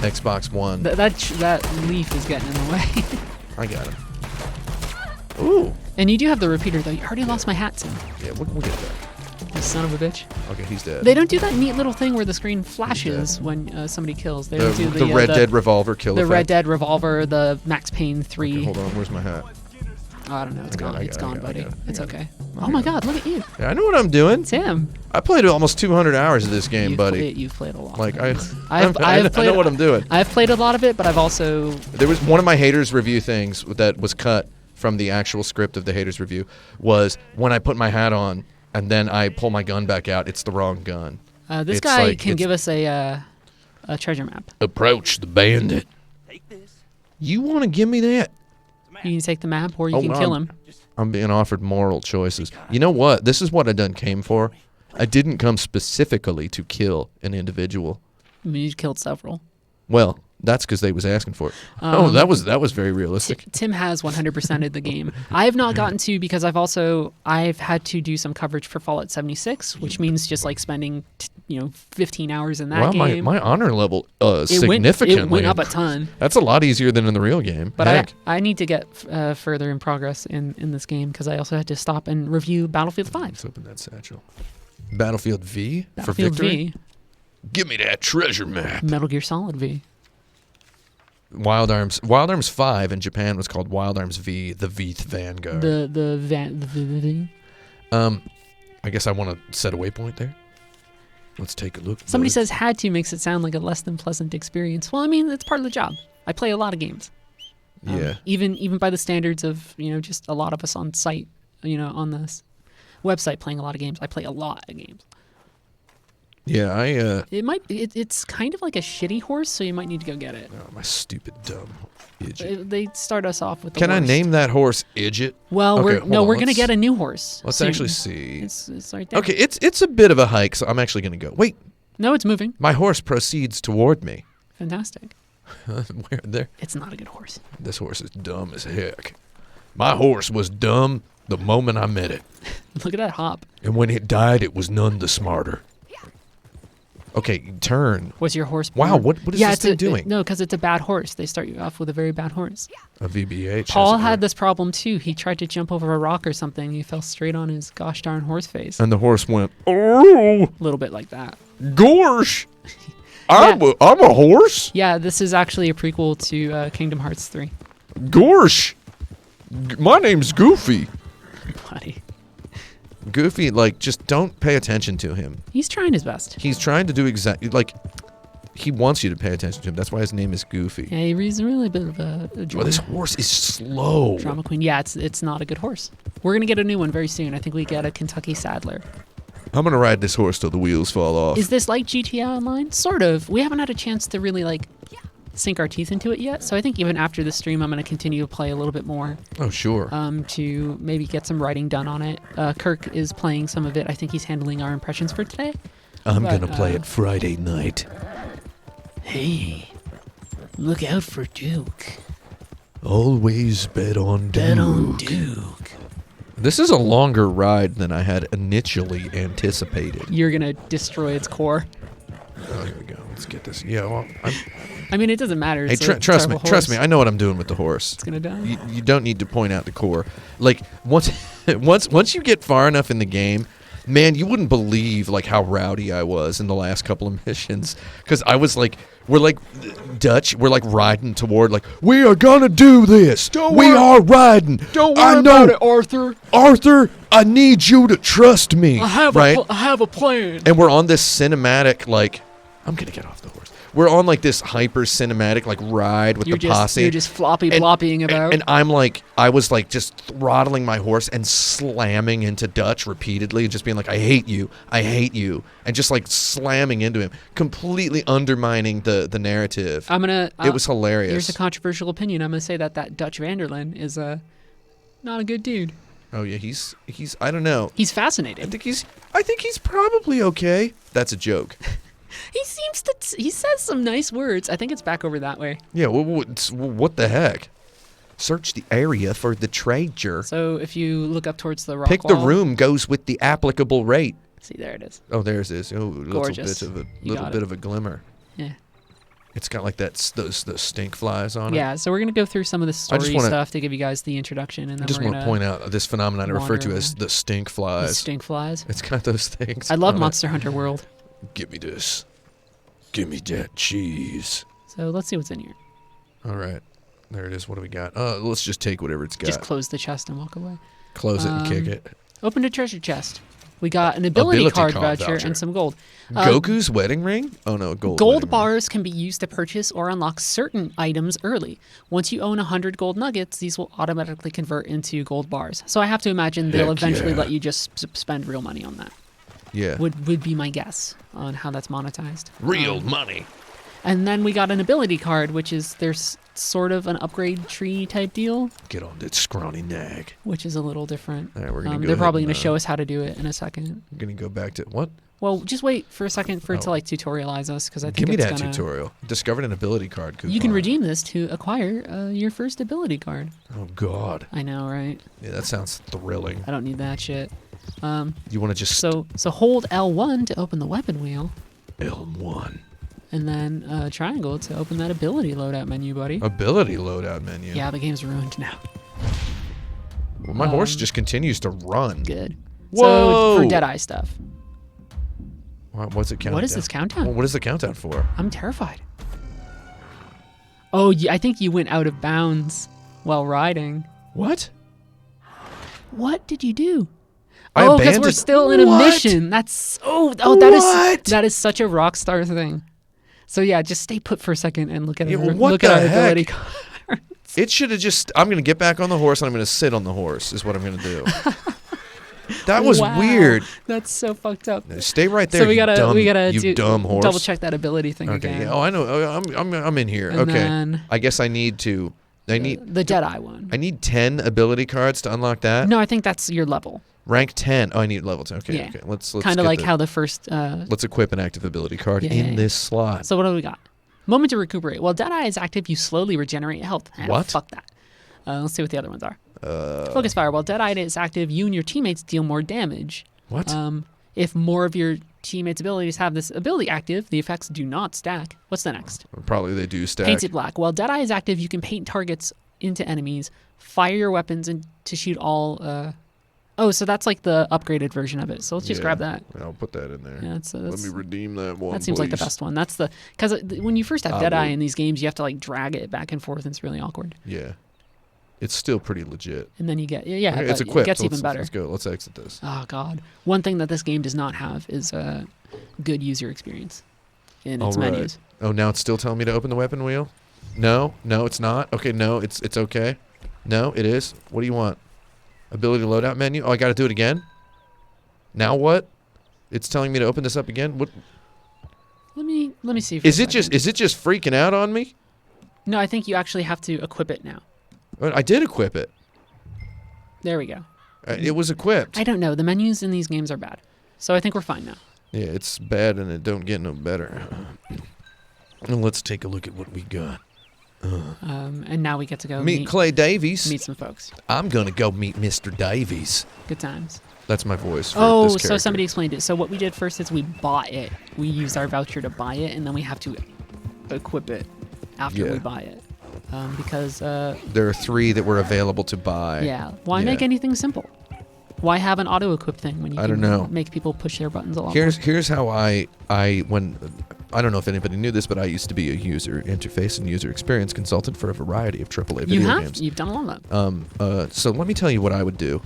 Xbox One. That leaf is getting in the way. I got him. Ooh. And you do have the repeater though. You already lost my hat, Tim. Yeah, we'll get that. You son of a bitch. Okay, he's dead. They don't do that neat little thing where the screen flashes when somebody kills. They don't do the Red Dead Revolver kill The effect. Red Dead Revolver, the Max Payne 3. Okay, hold on, where's my hat? Oh, I don't know. It's gone. It's gone, buddy. It's I got okay. Oh my God! Look at you, Yeah, I know what I'm doing. Tim. I played almost 200 hours of this game, buddy. You've played a lot. Like of I it. I've know what I'm doing. I've played a lot of it, but I've also There was one of my haters review things that was cut from the actual script of the haters review was when I put my hat on and then I pull my gun back out, it's the wrong gun. This It's guy like can it's- give us a treasure map. Approach the bandit. You want to give me that? You can take the map, or you Oh, can kill him. I'm being offered moral choices. You know what? This is what I done came for. I didn't come specifically to kill an individual. I mean, you killed several. Well, that's because they was asking for it. That was very realistic. Tim has 100%ed the game. I have not gotten to because I've had to do some coverage for Fallout 76, which means just like spending 15 hours in that Wow, game. my honor level it significantly went up a ton. That's a lot easier than in the real game. But Heck. I need to get further in progress in this game because I also had to stop and review Battlefield 5. Let's open that satchel. Battlefield V for Battlefield victory. V, Give me that treasure map. Metal Gear Solid V. Wild Arms 5 in Japan was called Wild Arms V, the Vth Vanguard. The I guess I want to set a waypoint there. Let's take a look. Somebody bud. says had to makes it sound like a less than pleasant experience. Well, I mean, it's part of the job. I play a lot of games. Yeah. Even by the standards of, just a lot of us on site, on this website playing a lot of games. I play a lot of games. Yeah, It's kind of like a shitty horse, so you might need to go get it. oh, my stupid dumb idiot. They start us off with the Can I worst. name that horse Idjit? Well, Okay, we're hold on, going to let's- get a new horse. Let's soon. actually see. It's right there. Okay, it's a bit of a hike, so I'm actually going to go. Wait, No, it's moving. my horse proceeds toward me. Fantastic. Where there? It's not a good horse. This horse is dumb as heck. My horse was dumb the moment I met it. Look at that hop. And when it died, it was none the smarter. Okay, turn. What's your horse? Wow, born? what is this thing doing? No, because it's a bad horse. They start you off with a very bad horse. A VBH. Paul as it had were. this problem too. He tried to jump over a rock or something. He fell straight on his gosh darn horse face. And the horse went, oh, A little bit like that. gorsh. I'm a horse? Yeah, this is actually a prequel to Kingdom Hearts 3. Gorsh. My name's Goofy. Buddy. Goofy, just don't pay attention to him. He's trying his best. He's trying to do exactly, he wants you to pay attention to him. That's why his name is Goofy. Yeah, he's really a bit of a Oh, drama, this horse is slow. drama queen. Yeah, it's not a good horse. We're going to get a new one very soon. I think we get a Kentucky Saddler. I'm going to ride this horse till the wheels fall off. Is this like GTA Online? Sort of. We haven't had a chance to really sink our teeth into it yet. So I think even after the stream, I'm going to continue to play a little bit more Oh, sure. to maybe get some writing done on it. Kirk is playing some of it. I think he's handling our impressions for today. I'm but, going to play it Friday night. Hey, look out for Duke. Always bet on Duke. Bet on Duke. This is a longer ride than I had initially anticipated. You're going to destroy its core. Oh, here we go. Let's get this. Yeah, well, I mean, it doesn't matter. hey, It's a trust me. terrible Trust me. horse. I know what I'm doing with the horse. It's going to die. You don't need to point out the core. Once you get far enough in the game, man, you wouldn't believe how rowdy I was in the last couple of missions. Because I was we're Dutch. We're riding toward we are gonna do this. We are riding. Don't I worry know, about it, Arthur. Arthur, I need you to trust me. I have right? I have a plan. And we're on this cinematic I'm gonna get off the horse. We're on this hyper cinematic ride with You're the posse. You're just floppy blopping about. And I'm I was just throttling my horse and slamming into Dutch repeatedly, just being I hate you, and just slamming into him, completely undermining the narrative. I'm gonna. It was hilarious. Here's a controversial opinion. I'm gonna say that Dutch Vanderlyn is not a good dude. Oh yeah, he's I don't know. He's I fascinating. think he's probably okay. That's a joke. He says some nice words. I think it's back over that way. Yeah. What the heck? Search the area for the treasure. So if you look up towards the rock Pick the wall- room goes with the applicable rate. See, there it is. Oh, there's this. Oh, Gorgeous. little You got bit it. of a glimmer. Yeah. It's got those stink flies on it. Yeah. So we're gonna go through some of the I just story wanna- stuff to give you guys the introduction, and then I just we're want to gonna point out this phenomenon I refer to wander as around. the stink the flies. stink flies. It's got those things. I love on it. Monster Hunter World. Give me this. Give me that cheese. So let's see what's in here. All right. There it is. What do we got? Let's just take whatever it's got. Just close the chest and walk away. Close it and kick it. Open a treasure chest. We got an ability card voucher and some gold. Goku's wedding ring? Oh no, gold. Gold wedding ring. bars can be used to purchase or unlock certain items early. Once you own 100 gold nuggets, these will automatically convert into gold bars. So I have to imagine they'll Heck eventually yeah. let you just spend real money on that. Yeah. would be my guess on how that's monetized. Real money. And then we got an ability card, which is there's sort of an upgrade tree type deal, Get on that scrawny nag. which is a little different. All right, we're gonna go They're probably ahead going and, to show us how to do it in a second. I'm gonna go back to what? Well, just wait for a second for it to Oh. like tutorialize us, because I think Give me it's that gonna, tutorial. Discovered an ability card coupon. You can redeem this to acquire your first ability card. Oh God. I know, right? Yeah, that sounds thrilling. I don't need that shit. You want to just So hold L1 to open the weapon wheel, L1 and then triangle to open that ability loadout menu, buddy. ability loadout menu. Yeah, the game's ruined now. Well, my horse just continues to run. Good. Whoa. So for Deadeye stuff, What's it count? what is this countdown? Well, what is the countdown for? I'm terrified. Oh, I think you went out of bounds while riding. What? What did you do? I Oh, because we're abandoned- still in a What? mission. That's What? that is such a rock star thing. So yeah, just stay put for a second and look at Yeah, our, well, what look at the our heck? ability card. It should have just. I'm gonna get back on the horse and I'm gonna sit on the horse. Is what I'm gonna do. That was Wow. weird. That's so fucked up. Stay right there. So we gotta you dumb horse. double check that ability thing Okay. again. Yeah. Oh, I know. Oh, I'm in here. And okay. then I guess I need to. I need. the Deadeye one. I need 10 ability cards to unlock that. No, I think that's your level. Rank 10. Oh, I need level 10. Okay. Yeah. Okay. Let's Kind of get like the- how the first. Let's equip an active ability card Yeah. in this slot. So what do we got? Moment to recuperate. While Deadeye is active, you slowly regenerate health. What? Fuck that. Let's see what the other ones are. Focus fire. While Deadeye is active, you and your teammates deal more damage. What? If more of your teammates' abilities have this ability active, the effects do not stack. What's the next? Probably they do stack. Painted black. While Deadeye is active, you can paint targets into enemies, fire your weapons, and to shoot all. Oh, so that's like the upgraded version of it. So let's just Yeah. grab that. I'll put that in there. Yeah, that's Let me redeem that one. that seems like the please. best one. That's the because when you first have I Deadeye would. in these games, you have to like drag it back and forth, and it's really awkward. Yeah. It's still pretty legit. And then you get Okay, but it's equipped. it gets so even better. Let's go. Let's exit this. Oh god, one thing that this game does not have is a good user experience in its All right. menus. Oh, now it's still telling me to open the weapon wheel? No, it's not. Okay, no, it's okay. No, it is. What do you want? Ability loadout menu? Oh, I got to do it again? Now what? It's telling me to open this up again? What Let me see. For is a it just second. is it just freaking out on me? No, I think you actually have to equip it now. I did equip it. There we go. It was equipped. I don't know. The menus in these games are bad, so I think we're fine now. Yeah, it's bad and it don't get no better. Well, let's take a look at what we got. And now we get to go Meet Clay Davies. meet some folks. I'm gonna go meet Mr. Davies. Good times. That's my voice for Oh, this so character. somebody explained it. So what we did first is we bought it. We used our voucher to buy it, and then we have to equip it after Yeah. we buy it. Because There are 3 that were available to buy. yeah, why Yeah. make anything simple? Why have an auto equip thing when you I can don't know. make people push their buttons a lot? Here's how I when I don't know if anybody knew this, but I used to be a user interface and user experience consultant for a variety of AAA more. video You have games. you've done all that. So let me tell you what I would do.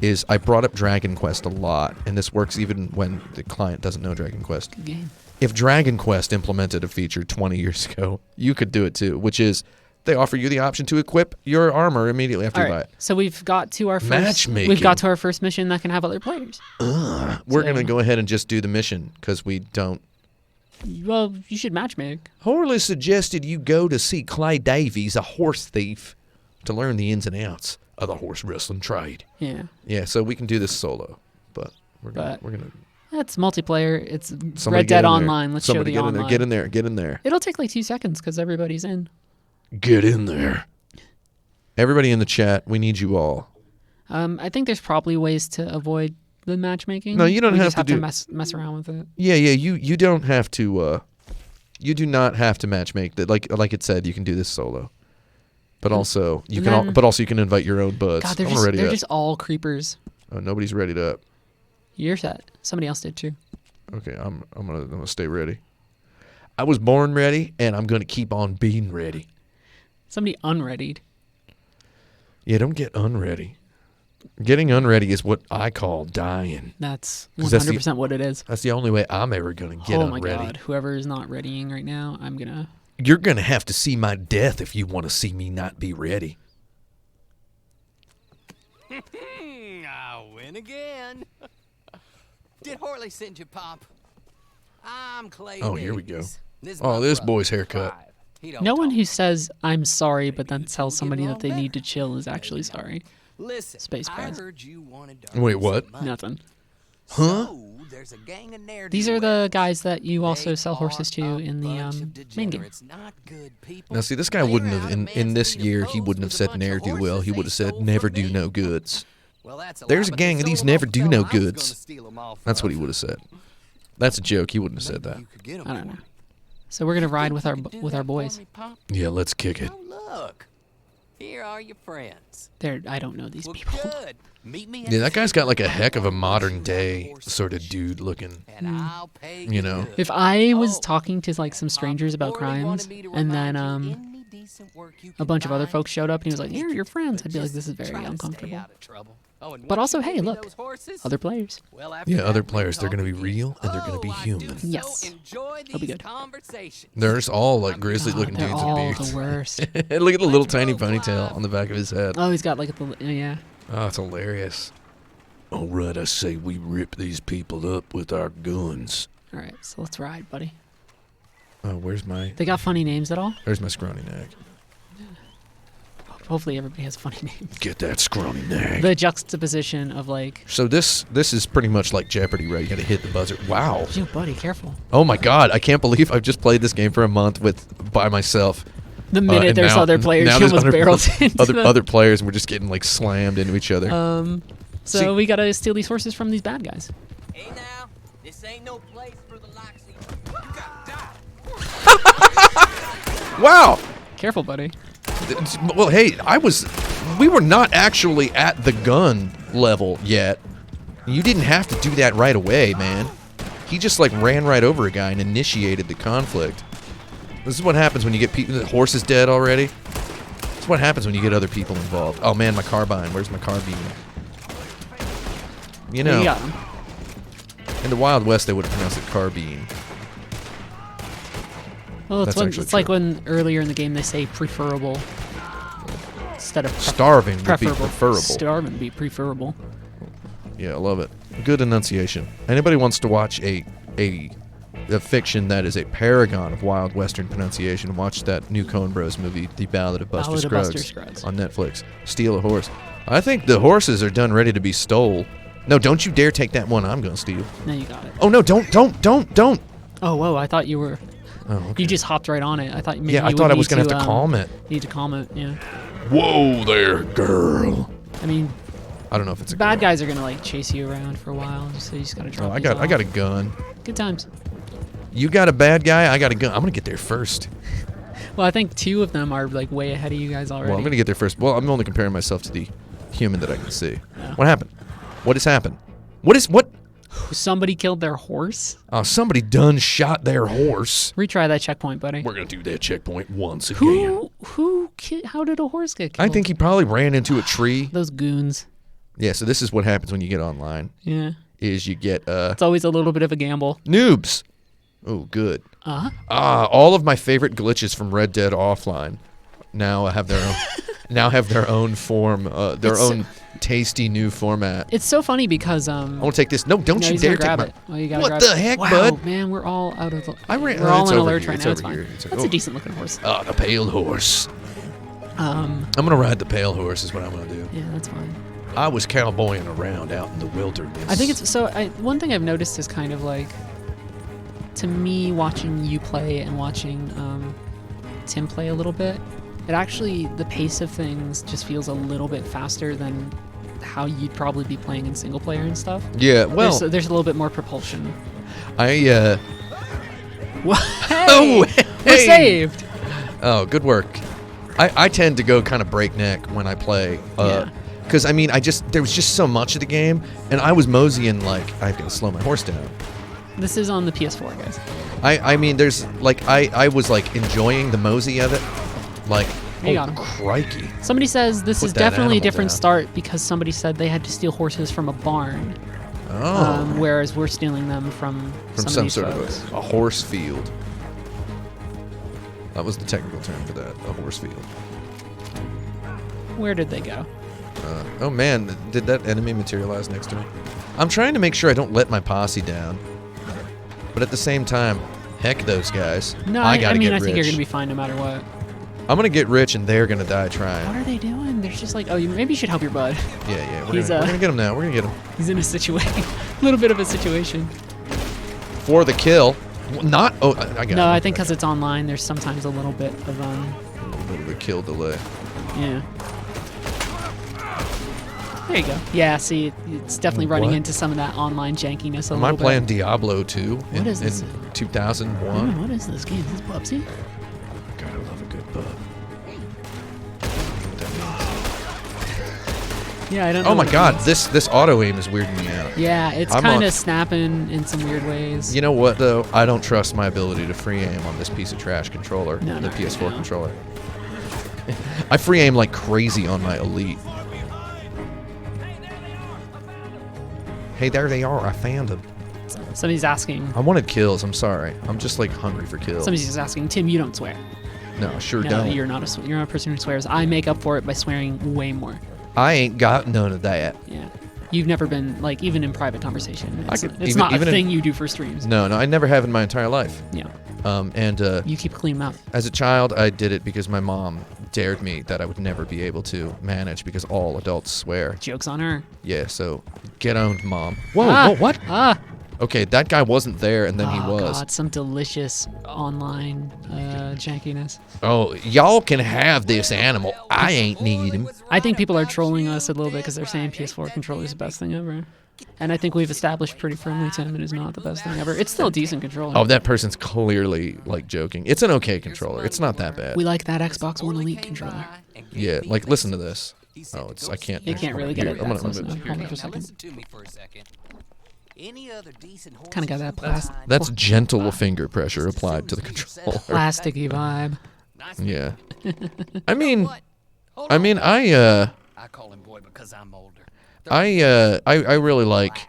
Is I brought up Dragon Quest a lot, and this works even when the client doesn't know Dragon Quest. Good game. If Dragon Quest implemented a feature 20 years ago, you could do it too, which is they offer you the option to equip your armor immediately after All you buy right, it. so we've got to our first. Matchmaking. We've got to our first mission that can have other players. We're So- going to go ahead and just do the mission because we don't. Well, you should matchmake. Horley suggested you go to see Clay Davies, a horse thief, to learn the ins and outs of the horse wrestling trade. Yeah, Yeah, so we can do this solo, but we're gonna that's multiplayer. It's somebody Red get Dead in there. Online. Let's Somebody show the get in online. there. Get in there. Get in there. It'll take like 2 seconds because everybody's in. Get in there. Everybody in the chat, we need you all. I think there's probably ways to avoid the matchmaking. No, you don't We have just to have do- to mess around with it. Yeah, you don't have to you do not have to matchmake that like it said you can do this solo. But also you and can then- but also you can invite your own buds. God, they're I'm just ready they're up. just all creepers. Oh, nobody's ready up. You're set. Somebody else did too. Okay, I'm gonna stay ready. I was born ready and I'm gonna keep on being ready. Somebody unreadied. Yeah, don't get unready. Getting unready is what I call dying. That's 'Cause that's the- 100% what it is. That's the only way I'm ever gonna get Oh my unready. god, whoever is not readying right now, I'm gonna. You're gonna have to see my death if you want to see me not be ready. I win again. Did Horley send you, Pop? I'm Clay. Oh, here we go. Davies. This Oh, my this brother, boy's haircut. Clive. He don't No one talk. who says I'm sorry but then tells somebody that they along need to chill is actually sorry. Listen, Space I Bros. heard you wanted to Wait, earn what? some money. Nothing. Huh? So, there's a gang of These are the ne'er-do-wells. guys that you also They sell horses to are a in the bunch of main game. degenerates, not good people. Now, see, this guy They're wouldn't out have, of in man's this feet year, of he foes wouldn't have with a said bunch of ne'er-do-well. horses He they would have said stole never from do me. no goods. Well, that's a There's lie, a but gang they of these sold 'em never off do a no fellow I was gonna goods. steal 'em off That's what he of. would have said. That's a joke. He wouldn't have said that. You could get 'em I don't for know. me. So we're gonna ride with our You could do with our that for boys. me, Pop? Yeah, let's kick it. Oh, look. Here are your friends. I don't know these Well, people. good. Meet me at Yeah, the that guy's got like a Shenanigans heck of a on modern day horse sort of fish. dude looking. And I'll pay You know. good. If I was Oh, talking to like some strangers about Horley wanted crimes, me to and then remind you, any decent work you a can bunch of other find, folks showed up and he was like, take "Here, your it, friends," but I'd be like, just "This is very try to stay uncomfortable." out of trouble. Oh, and But once also, you hey, give me look, those horses, other players. well, after Yeah, that, other we players. They're talk going to be again. real and they're going to be Oh, I human. do Yes. so enjoy That'll be these good. conversations. There's all like grizzly looking They're dudes all with the beards. worst. Look at the little tiny ponytail on the back of his head. Oh, he's got like yeah. Oh, it's hilarious. All right, I say we rip these people up with our guns. All right, so let's ride, buddy. Oh, where's my? They got funny names at all? There's my scrawny neck. Hopefully everybody has funny names. Get that scrawny neck. The juxtaposition of like, So this is pretty much like Jeopardy, right? You got to hit the buzzer. Wow. yo, buddy, careful. Oh my God! I can't believe I've just played this game for a month by myself. The minute And there's now- other players, now you there's almost other- barreled into them. other players, and we're just getting like slammed into each other. So See- we gotta steal these horses from these bad guys. Hey now, this ain't no place for the likes of you. You gotta die. Wow. Careful, buddy. Well, hey, we were not actually at the gun level yet. You didn't have to do that right away, man. He just like ran right over a guy and initiated the conflict. This is what happens when you get people. The horse is dead already. This is what happens when you get other people involved. Oh man, my carbine. Where's my carbine? You know, You got him. in the Wild West, they would have pronounced it carbine. Well, That's actually it's like true. when earlier in the game they say preferable instead of Starving would be preferable. preferable. Starving would be preferable. Yeah, I love it. Good enunciation. Anybody wants to watch a fiction that is a paragon of Wild Western pronunciation, watch that new Coen Bros movie, The Ballad of Buster Ballad of Buster Scruggs, Scruggs. on Netflix. Steal a horse. I think the horses are done ready to be stole. No, don't you dare take that one I'm going to steal. No, you got it. Oh, no, don't. Oh, whoa! I thought you were. Oh, okay. You just hopped right on it. I thought maybe Yeah, I you thought would I was need going to have to calm it. Need to calm it. Yeah. Whoa there, girl. I mean, I don't know if it's a bad girl. guys are gonna like chase you around for a while, so you just gotta drop. Oh, I these got a off. gun. Good times. You got a bad guy, I got a gun. I'm going to get there first. Well, I think two of them are like way ahead of you guys already. Well, I'm going to get there first. Well, I'm only comparing myself to the human that I can see. Yeah. What happened? What has happened? What? Somebody killed their horse. Oh, somebody done shot their horse. Retry that checkpoint, buddy. We're going to do that checkpoint once again. How did a horse get killed? I think he probably ran into a tree. those goons. Yeah, so this is what happens when you get online, Yeah, is you get it's always a little bit of a gamble. noobs. Oh, good. All of my favorite glitches from Red Dead Offline now have their own form, their It's- own tasty new format. It's so funny because I want to take this. No, don't no, you he's dare gonna grab take it. my. Well, you gotta What grab the it. heck, wow, bud? man, we're all out of the. I ran- we're all it's on over alert here, right it's now. It's over fine. here, it's That's oh. a decent looking horse. Ah, the pale horse. I'm gonna ride the pale horse. Is what I'm gonna do. Yeah, that's fine. I was cowboying around out in the wilderness. I think it's so. One thing I've noticed is kind of like, to me, watching you play and watching Tim play a little bit, it actually, the pace of things just feels a little bit faster than how you'd probably be playing in single player and stuff. Yeah, well, There's a little bit more propulsion. I Hey, Oh, we're hey. saved. oh, good work. I tend to go kind of breakneck when I play. Yeah. Because I mean, there was just so much of the game, and I was moseying like I've got to slow my horse down. This is on the PS4, guys. I mean, there's like I was like enjoying the mosey of it, like You oh got 'em. crikey. Somebody says this Put is that definitely a animal different down. start because somebody said they had to steal horses from a barn, Oh, whereas we're stealing them from from some some of these sort folks. of a horse field. That was the technical term for that, a horse field. Where did they go? Oh man, did that enemy materialize next to me? I'm trying to make sure I don't let my posse down. But at the same time, heck those guys. No, I I gotta mean, get I rich. think you're gonna be fine no matter what. I'm gonna get rich and they're gonna die What trying. are they doing? They're just like, oh, maybe you should help your bud. Yeah, we're He's, gonna get him now. We're gonna get him. He's in a situation, a little bit of a situation. For the kill. Well, not, oh, I got him. No, I think because it's online, there's sometimes a little bit of A little bit of a kill delay. yeah. There you go. Yeah, see, it's definitely running What? into some of that online jankiness a Am I little bit. playing Diablo 2 What is this? in 2001? Oh, what is this game? Is this Bubsy? God, I love a good bub. Yeah, I don't know. Oh my what it god, means. this auto aim is weirding me out. Yeah, it's I'm kind on- of snapping in some weird ways. You know what though? I don't trust my ability to free aim on this piece of trash controller, No, the no, PS4 no. controller. I free aim like crazy on my Elite. Hey, there they are. I found them. Somebody's asking. I wanted kills. I'm sorry. I'm just like hungry for kills. Somebody's just asking. Tim, you don't swear. No, I sure No, don't. you're not a person who swears. I make up for it by swearing way more. I ain't got none of that. Yeah. You've never been like even in private conversation. I It's, could- it's even- not even a in- thing you do for streams. No, I never have in my entire life. Yeah. And You keep a clean mouth. as a child, I did it because my mom dared me that I would never be able to manage because all adults swear. Jokes on her. Yeah, so get owned, mom. Whoa, Ah, what? Ah. Okay, that guy wasn't there, and then he Oh, was. God, some delicious online jankiness. Oh, y'all can have this animal. I ain't need him. I think people are trolling us a little bit because they're saying PS4 controller is the best thing ever. And I think we've established pretty firmly, Tim, it is not the best thing ever. It's still a decent controller. Oh, that person's clearly like joking. It's an okay controller. It's not that bad. We like that Xbox One Elite controller. Yeah, like listen to this. Oh, it's I can't. You can't really get Here, it I'm that gonna close move it. enough. Hold on for a Now second. listen to me for a second. Any other decent Kinda got that plastic. That's gentle finger pressure applied to the controller. Plasticky vibe. Yeah. I mean, I I call him boy because I'm older. I really like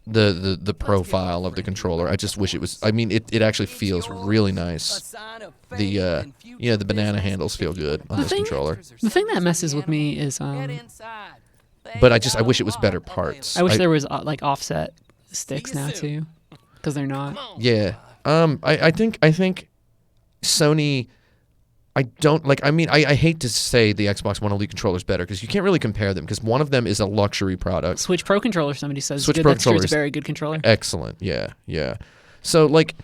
the profile of the controller. I just wish it was. I mean, it actually feels really nice. The the banana handles feel good on this controller. The thing that messes with me is But I wish it was better parts. I wish there was like offset sticks now too, because they're not. Yeah. I think Sony. I don't like. I mean, I hate to say the Xbox One Elite controller is better because you can't really compare them because one of them is a luxury product. Switch Pro controller, somebody says. Switch good. Pro That's true, controller it's is a very good controller. Excellent. Yeah. So like,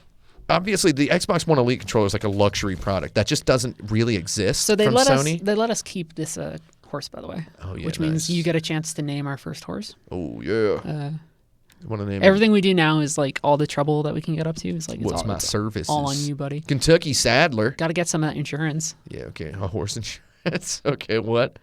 obviously the Xbox One Elite controller is like a luxury product that just doesn't really exist So they from let Sony. they let us keep this horse, by the way. Oh, yeah, which nice. means you get a chance to name our first horse. Oh yeah. Want to name Everything we do now is like all the trouble that we can get up to is like What's all, my it's services? all on you, buddy. Kentucky Saddler. Got to get some of that insurance. Yeah. Okay. A horse insurance. Okay. What?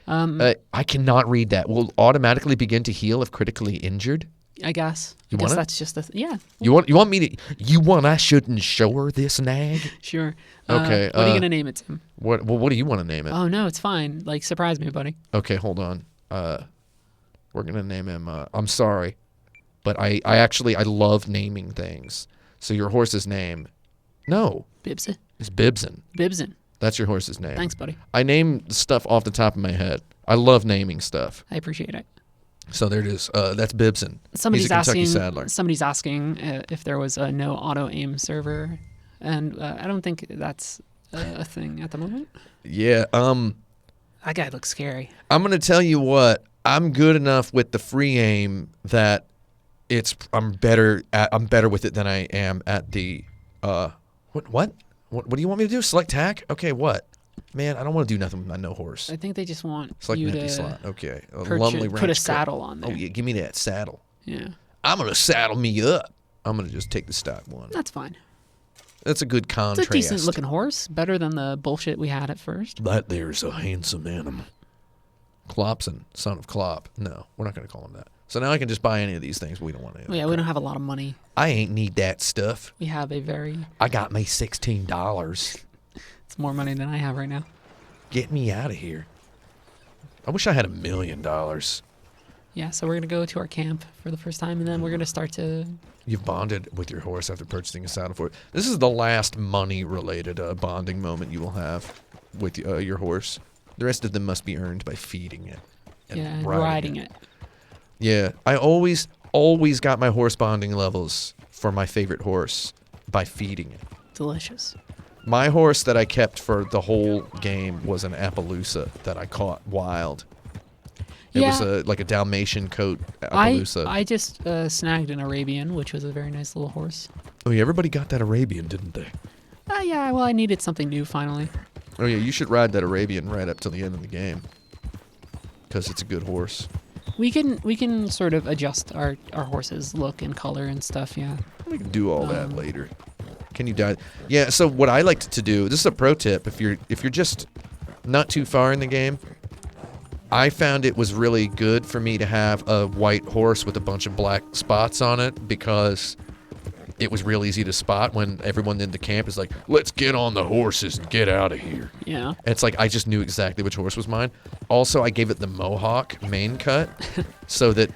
I cannot read that. Will automatically begin to heal if critically injured. I guess. You I guess want it? that's just yeah. You want me to? You want I should insure this nag? Sure. Okay, What are you gonna name it, Tim? What? Well, what do you want to name it? Oh no, it's fine. Like surprise me, buddy. Okay, hold on. We're gonna name him. I'm sorry, but I love naming things. So your horse's name? No, Bibson. it's Bibson. Bibson. That's your horse's name. Thanks, buddy. I name stuff off the top of my head. I love naming stuff. I appreciate it. So there it is. That's Bibson. Somebody's He's a Kentucky asking. Saddler. Somebody's asking if there was a no auto aim server, and I don't think that's a thing at the moment. Yeah. That guy looks scary. I'm gonna tell you what. I'm good enough with the free aim that I'm better with it than I am at the what do you want me to do? Select tack? Okay, what? Man, I don't want to do nothing with my no horse. I think they just want Select you an empty to slot. Okay. A put Lumley a Ranch Cup. saddle on there. Oh yeah, give me that saddle. Yeah, I'm gonna saddle me up. I'm gonna just take the stock one. that's fine. That's a good It's contrast. a decent looking horse, better than the bullshit we had at first. That there's a handsome animal. Clopson, son of Clop. No, we're not gonna call him that. So now I can just buy any of these things. We don't want to. Well, yeah, we don't have a lot of money. I ain't need that stuff. We have a very. I got me $16. It's more money than I have right now. Get me out of here. I wish I had $1 million. Yeah, so we're gonna go to our camp for the first time, and then we're gonna start to. You've bonded with your horse after purchasing a saddle for it. This is the last money-related bonding moment you will have with your horse. The rest of them must be earned by feeding it. and riding it. Yeah, I always got my horse bonding levels for my favorite horse by feeding it. Delicious. My horse that I kept for the whole game was an Appaloosa that I caught wild. It was like a Dalmatian coat Appaloosa. I just snagged an Arabian, which was a very nice little horse. Oh yeah, everybody got that Arabian, didn't they? Yeah, well, I needed something new finally. Oh yeah, you should ride that Arabian right up till the end of the game, because it's a good horse. We can sort of adjust our horse's look and color and stuff. Yeah. We can do all that later. Can you die? Yeah. So what I like to do, this is a pro tip. If you're just not too far in the game, I found it was really good for me to have a white horse with a bunch of black spots on it, because it was real easy to spot when everyone in the camp is like, let's get on the horses and get out of here. Yeah. And it's like I just knew exactly which horse was mine. Also, I gave it the mohawk mane cut so that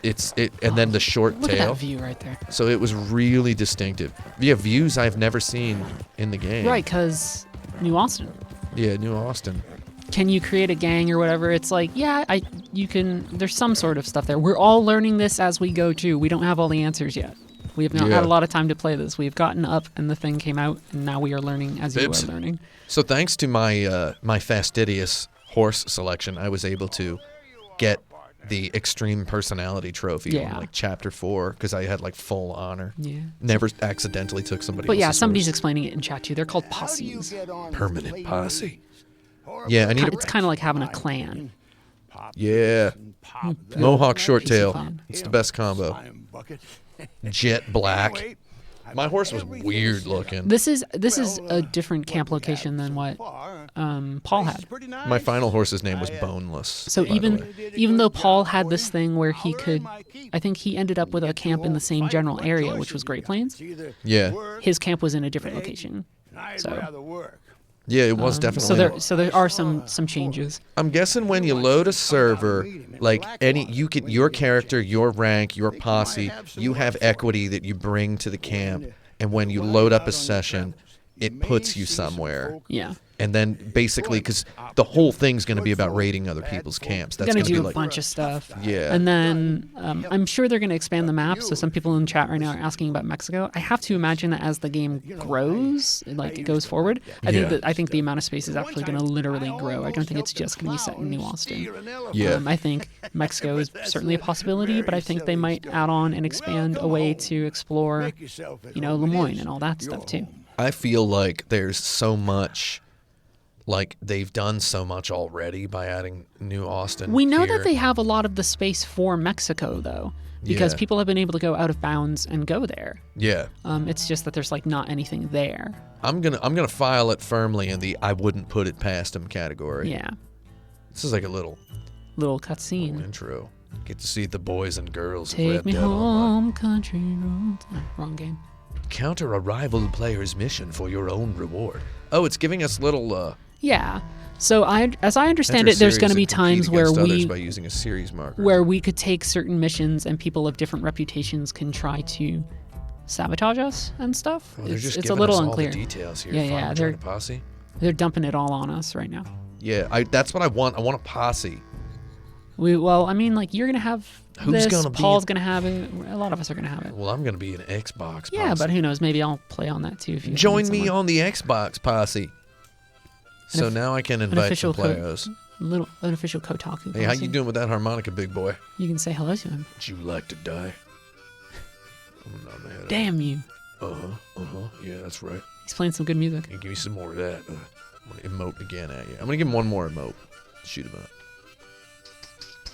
and then the short Look tail. at that view right there. So it was really distinctive. Yeah, views I've never seen in the game. Right, because New Austin. Yeah, New Austin. Can you create a gang or whatever? It's like, you can. There's some sort of stuff there. We're all learning this as we go too. We don't have all the answers yet. We have not had a lot of time to play this. We've gotten up and the thing came out, and now we are learning as you are learning. So thanks to my my fastidious horse selection, I was able to get the extreme personality trophy on like chapter 4 because I had like full honor. Yeah. Never accidentally took somebody But else's yeah, somebody's horse. explaining it in chat too. They're called posses. Permanent posse. Yeah, I need It's kind of like having a clan. Yeah. Mohawk short Piece of tail. fun. It's the best combo. Jet black. My horse was weird looking. This is a different camp location than what Paul had. My final horse's name was Boneless. So by the way. even though Paul had this thing where he could, I think he ended up with a camp in the same general area, which was Great Plains. Yeah. His camp was in a different location. So Yeah, it was definitely. so there are some changes. I'm guessing when you load a server, like your character, your rank, your posse, you have equity that you bring to the camp, and when you load up a session, it puts you somewhere. Yeah. And then basically, because the whole thing's going to be about raiding other people's camps. That's Gonna going to do be a like bunch of stuff. Yeah. And then I'm sure they're going to expand the map. So some people in the chat right now are asking about Mexico. I have to imagine that as the game grows, like it goes forward, I think the amount of space is actually going to literally grow. I don't think it's just going to be set in New Austin. Yeah. I think Mexico is certainly a possibility, but I think they might add on and expand a way to explore, Lemoyne and all that stuff too. I feel like there's so much, like they've done so much already by adding New Austin. We know here. that they have a lot of the space for Mexico though, because people have been able to go out of bounds and go there. Yeah. It's just that there's like not anything there. I'm gonna file it firmly in the I wouldn't put it past them category. Yeah. This is like a little Cutscene. intro. Get to see the boys and girls of Take Red me Dead Online. home, country roads. Oh, wrong game. Counter a rival player's mission for your own reward. Oh, it's giving us little. Yeah. So as I understand enter it, there's going to series be and compete times where against others we by using a series marker. where we could take certain missions and people of different reputations can try to sabotage us and stuff. Well, they're just it's a giving little us unclear. All the details here. Yeah, Farmer they're joined a posse. they're dumping it all on us right now. Yeah, that's what I want. I want a posse. You're gonna have Who's this. gonna be Paul's in- gonna have it. A lot of us are gonna have it. Well, I'm gonna be an Xbox. Yeah, posse. but who knows? Maybe I'll play on that too. If you Join need me someone. on the Xbox posse. So now I can invite official some players. An official Kotaku. Hey, how posse. you doing with that harmonica, big boy? You can say hello to him. Would you like to die? I'm not mad. Damn you! Yeah, that's right. He's playing some good music. Hey, give me some more of that. I'm gonna emote again at you. I'm gonna give him one more emote. Shoot him up.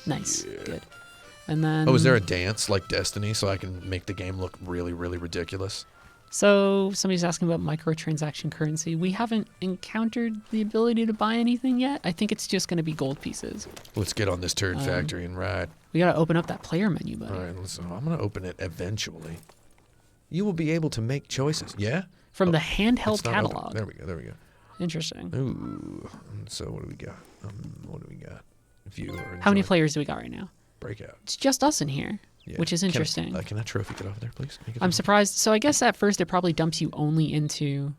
Nice, Yeah. good. And then Oh, is there a dance like Destiny so I can make the game look really, really ridiculous? So somebody's asking about microtransaction currency. We haven't encountered the ability to buy anything yet. I think it's just going to be gold pieces. Let's get on this turd factory and ride. We got to open up that player menu, buddy. All right, listen. I'm gonna open it eventually. You will be able to make choices. Yeah. From the handheld It's not open. catalog. There we go. There we go. Interesting. Ooh. So what do we got? View or How many enjoy. players do we got right now? Breakout. It's just us in here, Yeah. which is interesting. Can that trophy get over there, please? Can you get I'm that? surprised. So I guess at first it probably dumps you only into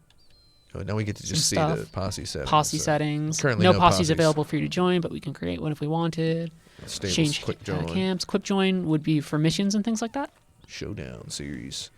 Oh, now we get to just see some the stuff. posse settings. Posse so settings. Currently no no posses posses. available for you to join, but we can create one if we wanted. Stables, Change quick join, camps. Quick join would be for missions and things like that. showdown series.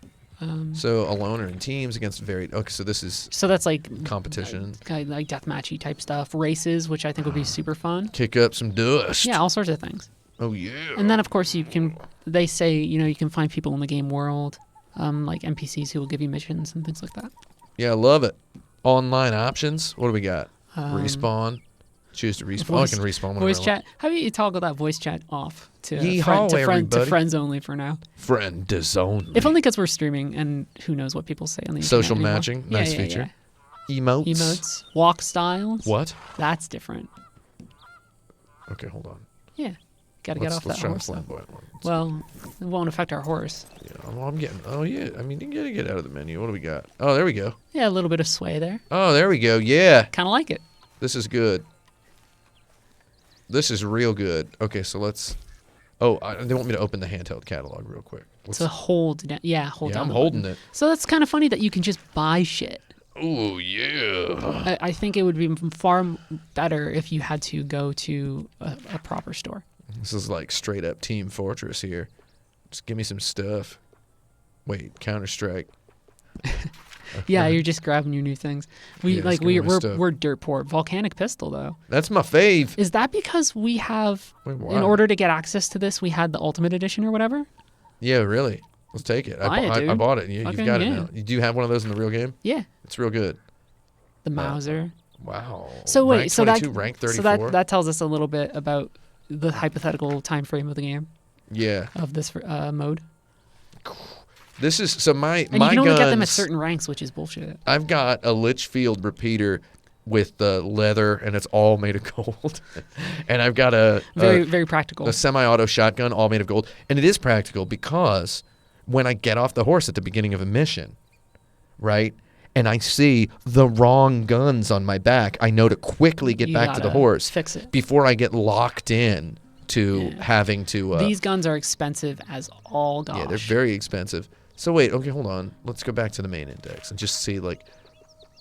So alone or in teams against varied. Okay, so this is So that's like competition. kind of like deathmatchy type stuff. Races, which I think would be super fun. Kick up some dust. Yeah, all sorts of things. Oh yeah. And then of course you can. They say you can find people in the game world, like NPCs who will give you missions and things like that. Yeah, I love it. Online options. What do we got? Respawn. Choose to respawn. I can respawn whenever Voice I want. chat. How about you toggle that voice chat off to Yeehaw, to everybody. friends only for now? Friend is only. If only because we're streaming and who knows what people say on the Social internet anymore. matching. Yeah, Nice yeah, feature. yeah. Emotes. Emotes, walk styles. What? That's different. Okay, hold on. Yeah, gotta get off Let's that try the horse. Though. flamboyant one. Well, it won't affect our horse. Yeah, I'm getting. Oh yeah. I mean, you gotta get out of the menu. What do we got? Oh, there we go. Yeah, a little bit of sway there. Oh, there we go. Yeah. Kind of like it. This is good. This is real good. Okay, so let's. Oh, they want me to open the handheld catalog real quick. To hold down. Yeah, hold Yeah, down. I'm the holding button. it. So that's kind of funny that you can just buy shit. Oh yeah. I think it would be far better if you had to go to a proper store. This is like straight up Team Fortress here. Just give me some stuff. Wait, Counter Strike. Yeah, you're just grabbing your new things. Yeah, just give me my stuff. We're dirt poor. Volcanic pistol though. That's my fave. Is that because we have Wait, why? in order to get access to this, we had the ultimate edition or whatever? Yeah, really. Let's take it. Buy it, I dude. bought it. You've Fucking got it yeah. now. Do you have one of those in the real game? Yeah, It's real good. the Mauser. Wow. So wait, rank so 22, that rank 34. so that tells us a little bit about the hypothetical time frame of the game Yeah. of this mode. This is so my And my you can only guns. get them at certain ranks, which is bullshit. I've got a Litchfield repeater with the leather, and it's all made of gold. And I've got Very practical. a semi-auto shotgun, all made of gold. And it is practical because when I get off the horse at the beginning of a mission, right, and I see the wrong guns on my back, I know to quickly get You back to the gotta horse fix it. before I get locked in to Yeah. having to. These guns are expensive as all gosh. Yeah, they're very expensive. So wait, okay, hold on. Let's go back to the main index and just see like.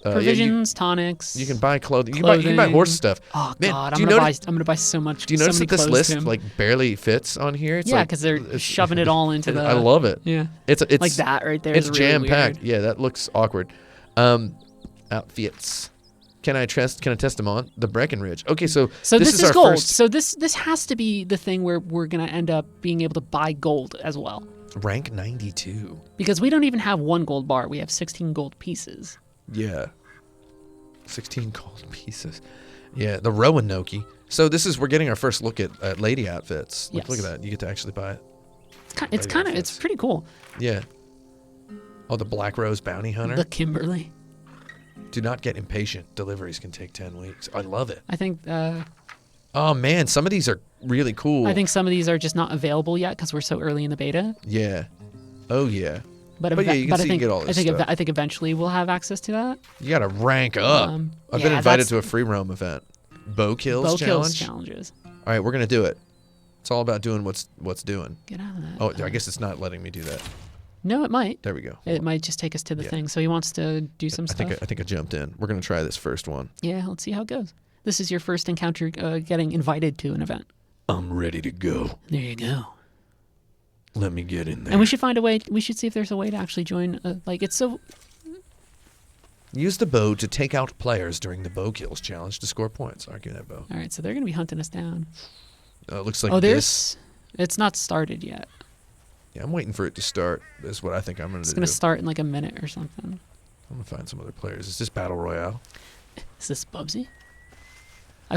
Yeah, provisions, tonics. you can buy clothing. You can buy horse stuff. Oh Man, god, do I'm you gonna notice- buy so much. Do you so notice many that this clothes, list Tim. like barely fits on here? It's yeah, like, because they're it's- shoving it all into the. I love it. Yeah, It's like that right there. It's is really jam packed. weird. Yeah, that looks awkward. Outfits. Can I test them on the Breckenridge? Okay, so So this is is our gold. first So this has to be the thing where we're gonna end up being able to buy gold as well, rank 92. because we don't even have one gold bar. We have 16 gold pieces. Yeah. 16 gold pieces. Yeah, the Roanoke. So we're getting our first look at lady outfits. Look Yes. at that. You get to actually buy it. It's kind of outfits. it's pretty cool. Yeah. Oh, the Black Rose Bounty Hunter. The Kimberly. Do not get impatient. Deliveries can take 10 weeks. I love it. I think Oh man, some of these are really cool. I think some of these are just not available yet because we're so early in the beta. Yeah. Oh yeah. But yeah, you can I see you think get all this stuff. I think eventually we'll have access to that. You got to rank up. I've been yeah, invited that's- to a free roam event. Bow kills Bow challenge. kills challenges. All right, we're gonna do it. It's all about doing what's doing. Get out of that. Oh, I guess it's not letting me do that. No, it might. There we go. It might just take us to the Yeah. thing. So he wants to do some I stuff. think I jumped in. We're gonna try this first one. Yeah, let's see how it goes. This is your first encounter getting invited to an event. I'm ready to go. There you go. Let me get in there. And we should find a way. We should see if there's a way to actually join. Like it's so. Use the bow to take out players during the bow kills challenge to score points. Argue that bow. All right, so they're gonna be hunting us down. It looks like Oh, this. It's not started yet. Yeah, I'm waiting for it to start. Is what I think I'm gonna It's do. gonna start in like a minute or something. I'm gonna find some other players. Is this battle royale? Is this Bubsy?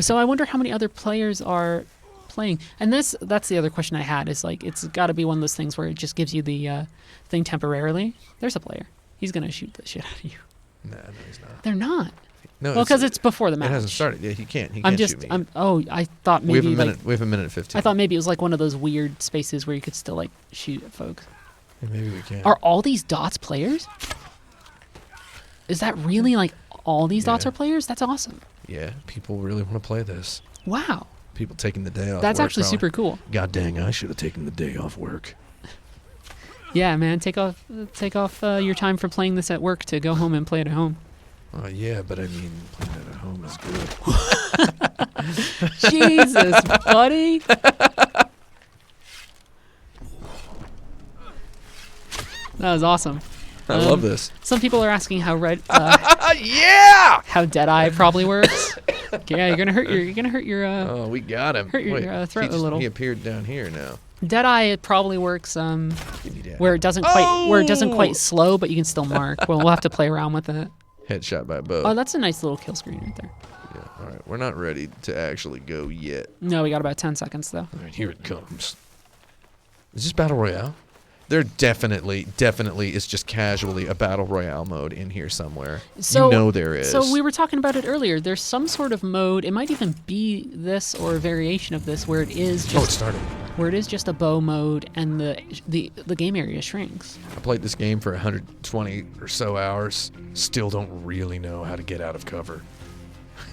So I wonder how many other players are playing. And that's the other question I had is like it's got to be one of those things where it just gives you the thing temporarily. There's a player. He's gonna shoot the shit out of you. Nah, no, he's not. They're not. No, Well, because it's before the match. It hasn't started. Yeah, he can't. He I'm can't just. shoot me. I thought we have maybe a minute. like. We have a minute and 15. I thought maybe it was like one of those weird spaces where you could still like shoot at folks. Yeah, maybe we can. Are all these dots players? Is that really like all these dots Yeah. are players? That's awesome. Yeah, people really want to play this. Wow. People taking the day off. That's work, actually probably. super cool. God dang! I should have taken the day off work. Yeah, man. Take off your time for playing this at work to go home and play it at home. Oh yeah, but I mean, playing it at home is good. Jesus, buddy. That was awesome. I love this. Some people are asking how Yeah! how Deadeye probably works. Yeah, you're gonna hurt your Oh, we got him. hurt your, Wait, throat he a little. He appeared down here now. Deadeye it probably works Give me that. where it doesn't quite slow, but you can still mark. Well, we'll have to play around with it. Headshot by bow. Oh, that's a nice little kill screen right there. Yeah, all right. We're not ready to actually go yet. No, we got about 10 seconds though. All right, here it comes. Is this Battle Royale? There definitely is just casually a Battle Royale mode in here somewhere. So, you know there is. So we were talking about it earlier. There's some sort of mode. It might even be this or a variation of this where it is just Oh, it started. where it is just a bow mode and the game area shrinks. I played this game for 120 or so hours. Still don't really know how to get out of cover.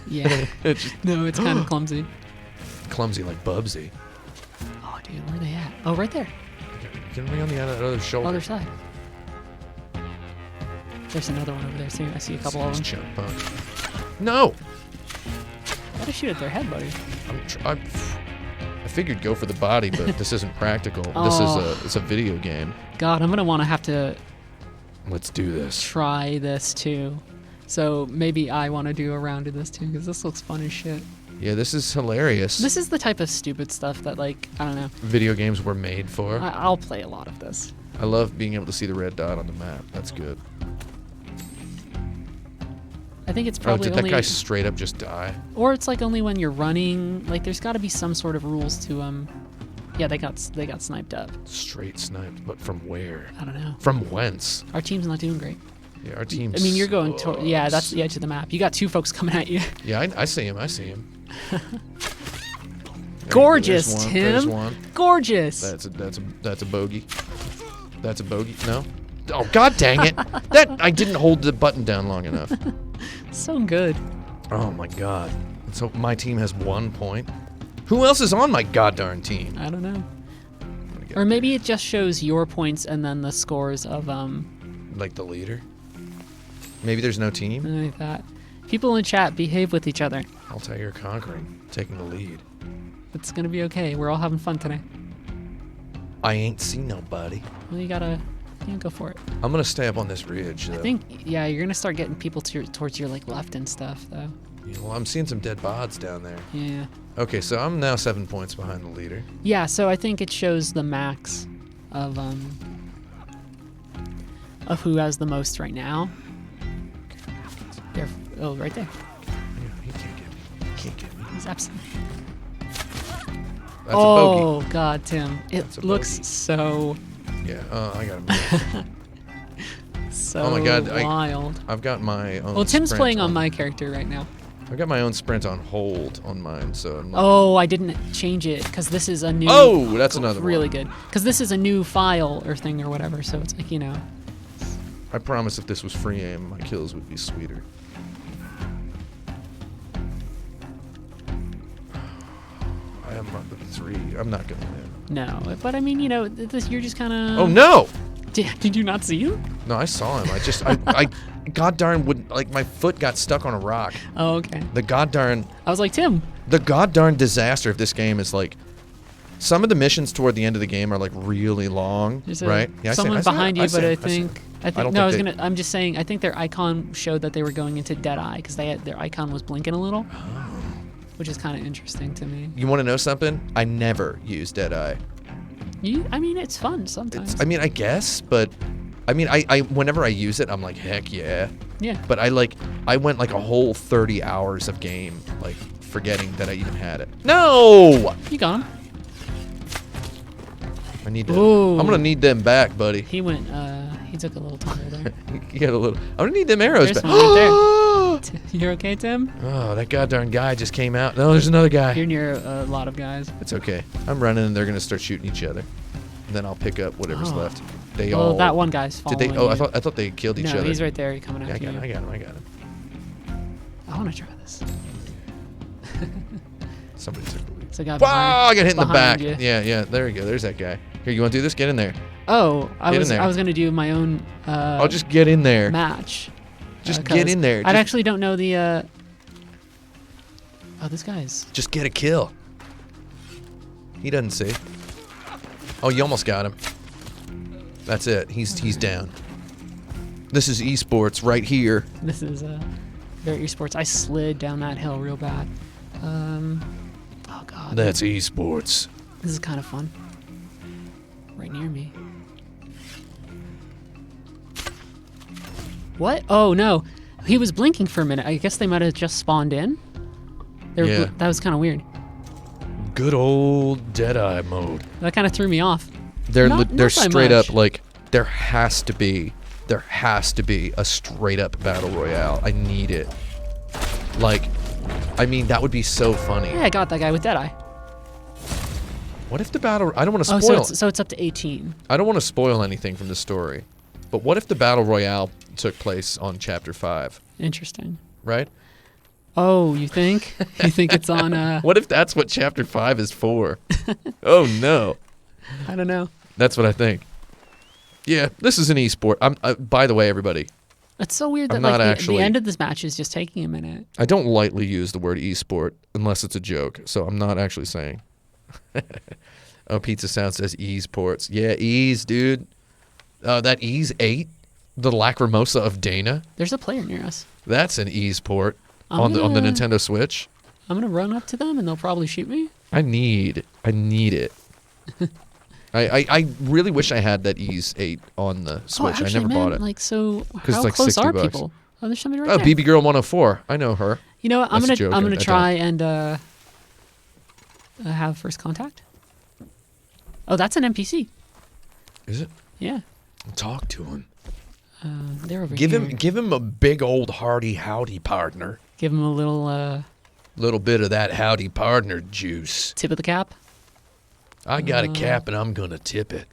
Yeah. It's just No, it's kind of clumsy. clumsy like Bubsy. Oh, dude, where are they at? Oh, right there. Get me on the other shoulder. Other side. There's another one over there too. I see a couple of them. Jump punch. No! Gotta shoot at their head, buddy. I figured go for the body, but this isn't practical. It's a video game. God, I'm gonna want to have to Let's do this. try this too. So maybe I want to do a round of this too, because this looks fun as shit. Yeah, this is hilarious. This is the type of stupid stuff that, like, I don't know. Video games were made for. I'll play a lot of this. I love being able to see the red dot on the map. That's good. I think it's Oh, probably did only, that guy straight up just die? or it's like only when you're running. Like, there's got to be some sort of rules to Yeah, they got sniped up. Straight sniped, but from where? I don't know. From whence? Our team's not doing great. Yeah, our team. I mean, you're going to. Yeah, that's the edge of the map. You got two folks coming at you. Yeah, I see him. I see him. Gorgeous, There's one, Tim. There's one. Gorgeous. That's a bogey. That's a bogey. No. Oh God dang it! That I didn't hold the button down long enough. So good. Oh my God. So my team has 1 point. Who else is on my goddarn team? I don't know. Or maybe it just shows your points and then the scores of Like the leader. Maybe there's no team. like that. People in chat behave with each other. Altair conquering, taking the lead. It's gonna be okay. We're all having fun today. I ain't seen nobody. Well, you gotta go for it. I'm gonna stay up on this ridge though. I think you're gonna start getting people towards your like left and stuff though. Yeah, well, I'm seeing some dead bods down there. Yeah. Okay, so I'm now 7 points behind the leader. Yeah. So I think it shows the max of who has the most right now. There. Oh, right there. Yeah, he can't get me. He can't get me. He's absolutely. That's a bogey. Oh God, Tim! It That's a looks bogey. so Yeah. I got him. so Oh my God, wild. I've got my own. Well, Tim's sprint playing on my character right now. I've got my own sprint on hold on mine, so I'm not. Oh, I didn't change it because this is a new. Oh, that's another really one. good because this is a new file or thing or whatever. So it's like I promise if this was free aim, my kills would be sweeter. I am on the 3. I'm not gonna win. no. But I mean, this you're just kind of. Oh no! Did you not see him? No, I saw him. I god darn would like my foot got stuck on a rock. Oh, okay. The god darn disaster of this game is like some of the missions toward the end of the game are like really long, There's right? Yeah, someone behind you, but I think don't no. think they- I'm just saying. I think their icon showed that they were going into Deadeye because their icon was blinking a little, which is kind of interesting to me. You want to know something? I never use Deadeye. I mean, it's fun sometimes. I mean, I guess, but I mean, I whenever I use it, I'm like, heck yeah. Yeah. But I went like a whole 30 hours of game, like forgetting that I even had it. No! You got him. I need to. Ooh. I'm gonna need them back, buddy. He went. He took a little tumble there. You got a little. I'm gonna need them arrows There's back. one right there. You're okay, Tim? Oh, that goddamn guy just came out. No, there's another guy. You're near a lot of guys. It's okay. I'm running, and they're gonna start shooting each other. And then I'll pick up whatever's Oh. left. They Well, all. that one guy's Did following they? Oh, you. I thought they killed each No, other. he's right there. He's coming Yeah, I after got him. you. I got him. I want to try this. Somebody took the lead. It's a guy Wow! behind, I got hit in the back. behind you. Yeah. There we go. There's that guy. Here, you want to do this? Get in there. Oh, I Get in was there. gonna do my own I'll just get in there. match. Just get in there. I Just, actually don't know the. Oh, this guy's. just get a kill. He doesn't see. Oh, you almost got him. That's it. He's down. This is esports right here. This is very esports. I slid down that hill real bad. Oh god. That's esports. This is kind of fun. Right near me. What? Oh no, he was blinking for a minute. I guess they might have just spawned in. Yeah. That was kind of weird. Good old Deadeye mode. That kind of threw me off. They're Not by straight much. up like there has to be a straight up battle royale. I need it. Like, I mean that would be so funny. Yeah, I got that guy with Deadeye. What if the battle? I don't want to Oh, spoil. so it's up to 18. I don't want to spoil anything from the story, but what if the battle royale took place on chapter 5? Interesting. Right? Oh, you think? You think it's on? What if that's what chapter 5 is for? Oh no. I don't know. That's what I think. Yeah, this is an esport. By the way, everybody, It's so weird that I'm like not the actually- end of this match is just taking a minute. I don't lightly use the word esport unless it's a joke, so I'm not actually saying. Oh, Pizza Sound says esports. Yeah, ease, dude. That ease 8, the Lacrimosa of Dana. There's a player near us. That's an esport I'm on the gonna- Nintendo Switch. I'm gonna run up to them and they'll probably shoot me. I need it. I really wish I had that ease 8 on the Switch. Oh, actually, I never man, bought it. Like, so 'Cause how it's like close 60 are bucks. people? Oh, there's somebody right Oh, there. BB Girl 104. I know her. You know what? I'm That's a gonna joke, I'm gonna I try and have first contact. Oh, that's an NPC. Is it? Yeah. Talk to him. They're over Give here. him a big old hearty howdy partner. Give him a little Little bit of that howdy partner juice. tip of the cap. I got a cap and I'm gonna tip it.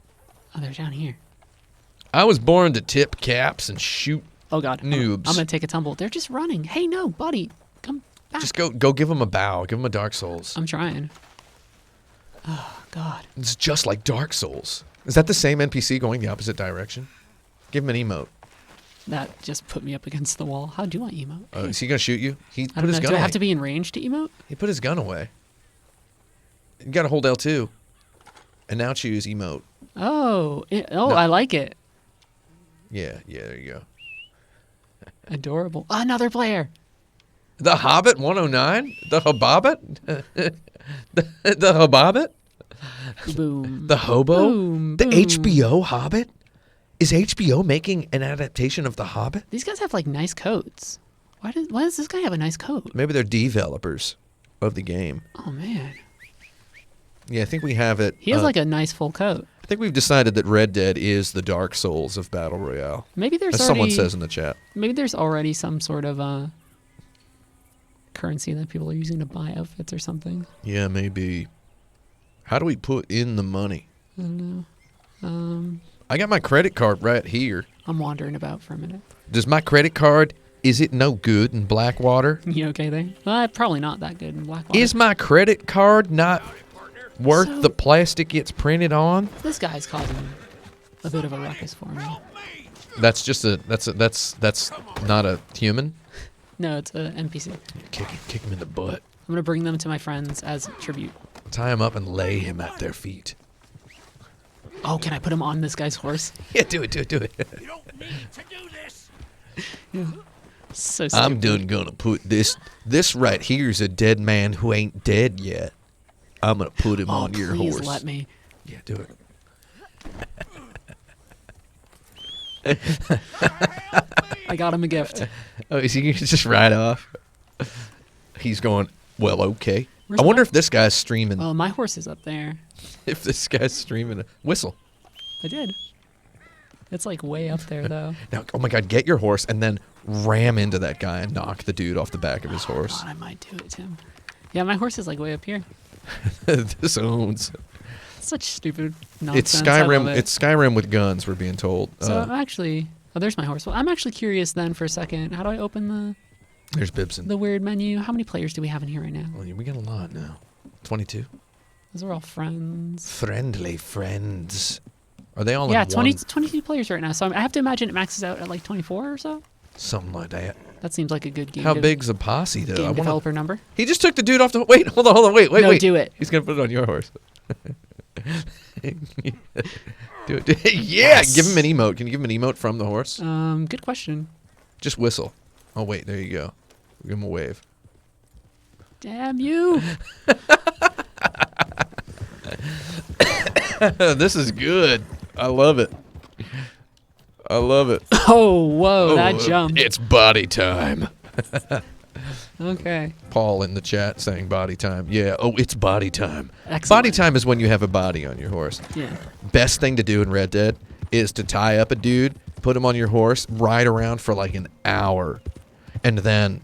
Oh, they're down here. I was born to tip caps and shoot. Oh God. Noobs. I'm gonna take a tumble. They're just running. Hey, no, buddy, come back. Just go give him a bow. Give him a Dark Souls. I'm trying. Oh God. It's just like Dark Souls. Is that the same NPC going the opposite direction? Give him an emote. That just put me up against the wall. How do I emote? Is he gonna shoot you? He I put don't his know. gun Do I away. have to be in range to emote? He put his gun away. You gotta hold L2. And now choose emote. Oh, No. I like it. Yeah, there you go. Adorable. Another player. The Hobbit 109? The Hobbit? the Hobbit? Boom. The Hobo? Boom, The boom. HBO Hobbit? Is HBO making an adaptation of The Hobbit? These guys have like nice coats. Why does this guy have a nice coat? Maybe they're developers of the game. Oh man, Yeah, I think we have it. he has like a nice full coat. I think we've decided that Red Dead is the Dark Souls of Battle Royale. Maybe there's As already, someone says in the chat. Maybe there's already some sort of currency that people are using to buy outfits or something. Yeah, maybe. How do we put in the money? I don't know. I got my credit card right here. I'm wandering about for a minute. Does my credit card, is it no good in Blackwater? You okay there? Probably not that good in Blackwater. Is my credit card not worth So- the plastic it's printed on? This guy's causing a bit of a ruckus for me. That's just that's not a human. No, it's a NPC. Kick him in the butt. I'm gonna bring them to my friends as tribute. Tie him up and lay him at their feet. Oh, can I put him on this guy's horse? Yeah, do it. You don't need to do this. So stupid. I'm done gonna put this right here's a dead man who ain't dead yet. I'm gonna put him Oh, on your please horse. let me. Yeah, do it. I got him a gift. Oh, is he gonna just ride off? He's going, well, okay. Where's I wonder my- if this guy's streaming. Oh, my horse is up there. If this guy's streaming a whistle. I did. It's like way up there though. Now, oh my God, get your horse and then ram into that guy and knock the dude off the back of his horse. God, I might do it, Tim. Yeah, my horse is like way up here. This owns. Such stupid It's nonsense. I love Skyrim. it. It's Skyrim with guns. We're being told. So I'm actually. Oh, there's my horse. Well, I'm actually curious then for a second. How do I open there's Bibson. the weird menu? How many players do we have in here right now? Well, we got a lot now. 22. Those are all friends. Friendly friends. Are they all Yeah, in 20, one? 22 players right now. So I have to imagine it maxes out at like 24 or so. Something like that. That seems like a good game. How big's a posse, though? Game developer number? He just took the dude off the... Wait, hold on, wait. No, do it. He's going to put it on your horse. Do it. Yeah, Yes. give him an emote. Can you give him an emote from the horse? Good question. Just whistle. Oh, wait, there you go. Give him a wave. Damn you. This is good. I love it. Oh, whoa, that jump. It's body time. Okay. Paul in the chat saying body time. Yeah, it's body time. Excellent. Body time is when you have a body on your horse. Yeah. Best thing to do in Red Dead is to tie up a dude, put him on your horse, ride around for like an hour, and then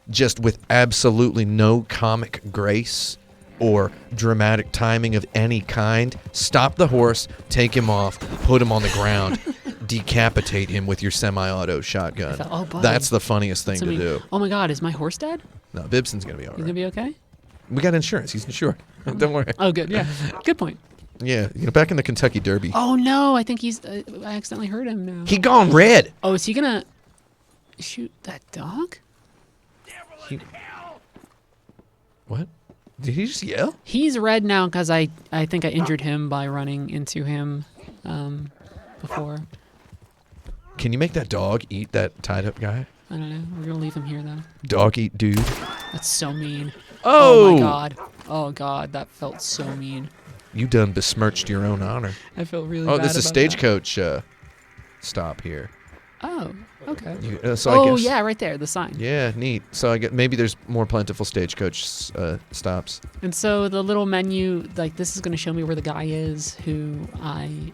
just with absolutely no comic grace or dramatic timing of any kind, stop the horse, take him off, put him on the ground, decapitate him with your semi-auto shotgun. Oh, buddy. That's the funniest thing So to do. Oh my God, is my horse dead? No, Bibson's gonna be all He's gonna right. be okay? We got insurance. He's insured. Don't worry. Oh, good. Yeah. Good point. Yeah, back in the Kentucky Derby. Oh no, I think he's. I accidentally hurt him now. He gone red. Oh, is he gonna shoot that dog? What? Did he just yell? He's red now because I think I injured him by running into him before. Can you make that dog eat that tied up guy? I don't know. We're gonna leave him here though. Dog eat dude. That's so mean. Oh! My God. Oh God, that felt so mean. You done besmirched your own honor. I feel really Oh, bad this is about stagecoach stop here. that. Oh, okay. So I Oh guess, yeah, right there, the sign. Yeah, neat. So I get maybe there's more plentiful stagecoach stops. And so the little menu, like this is gonna show me where the guy is who I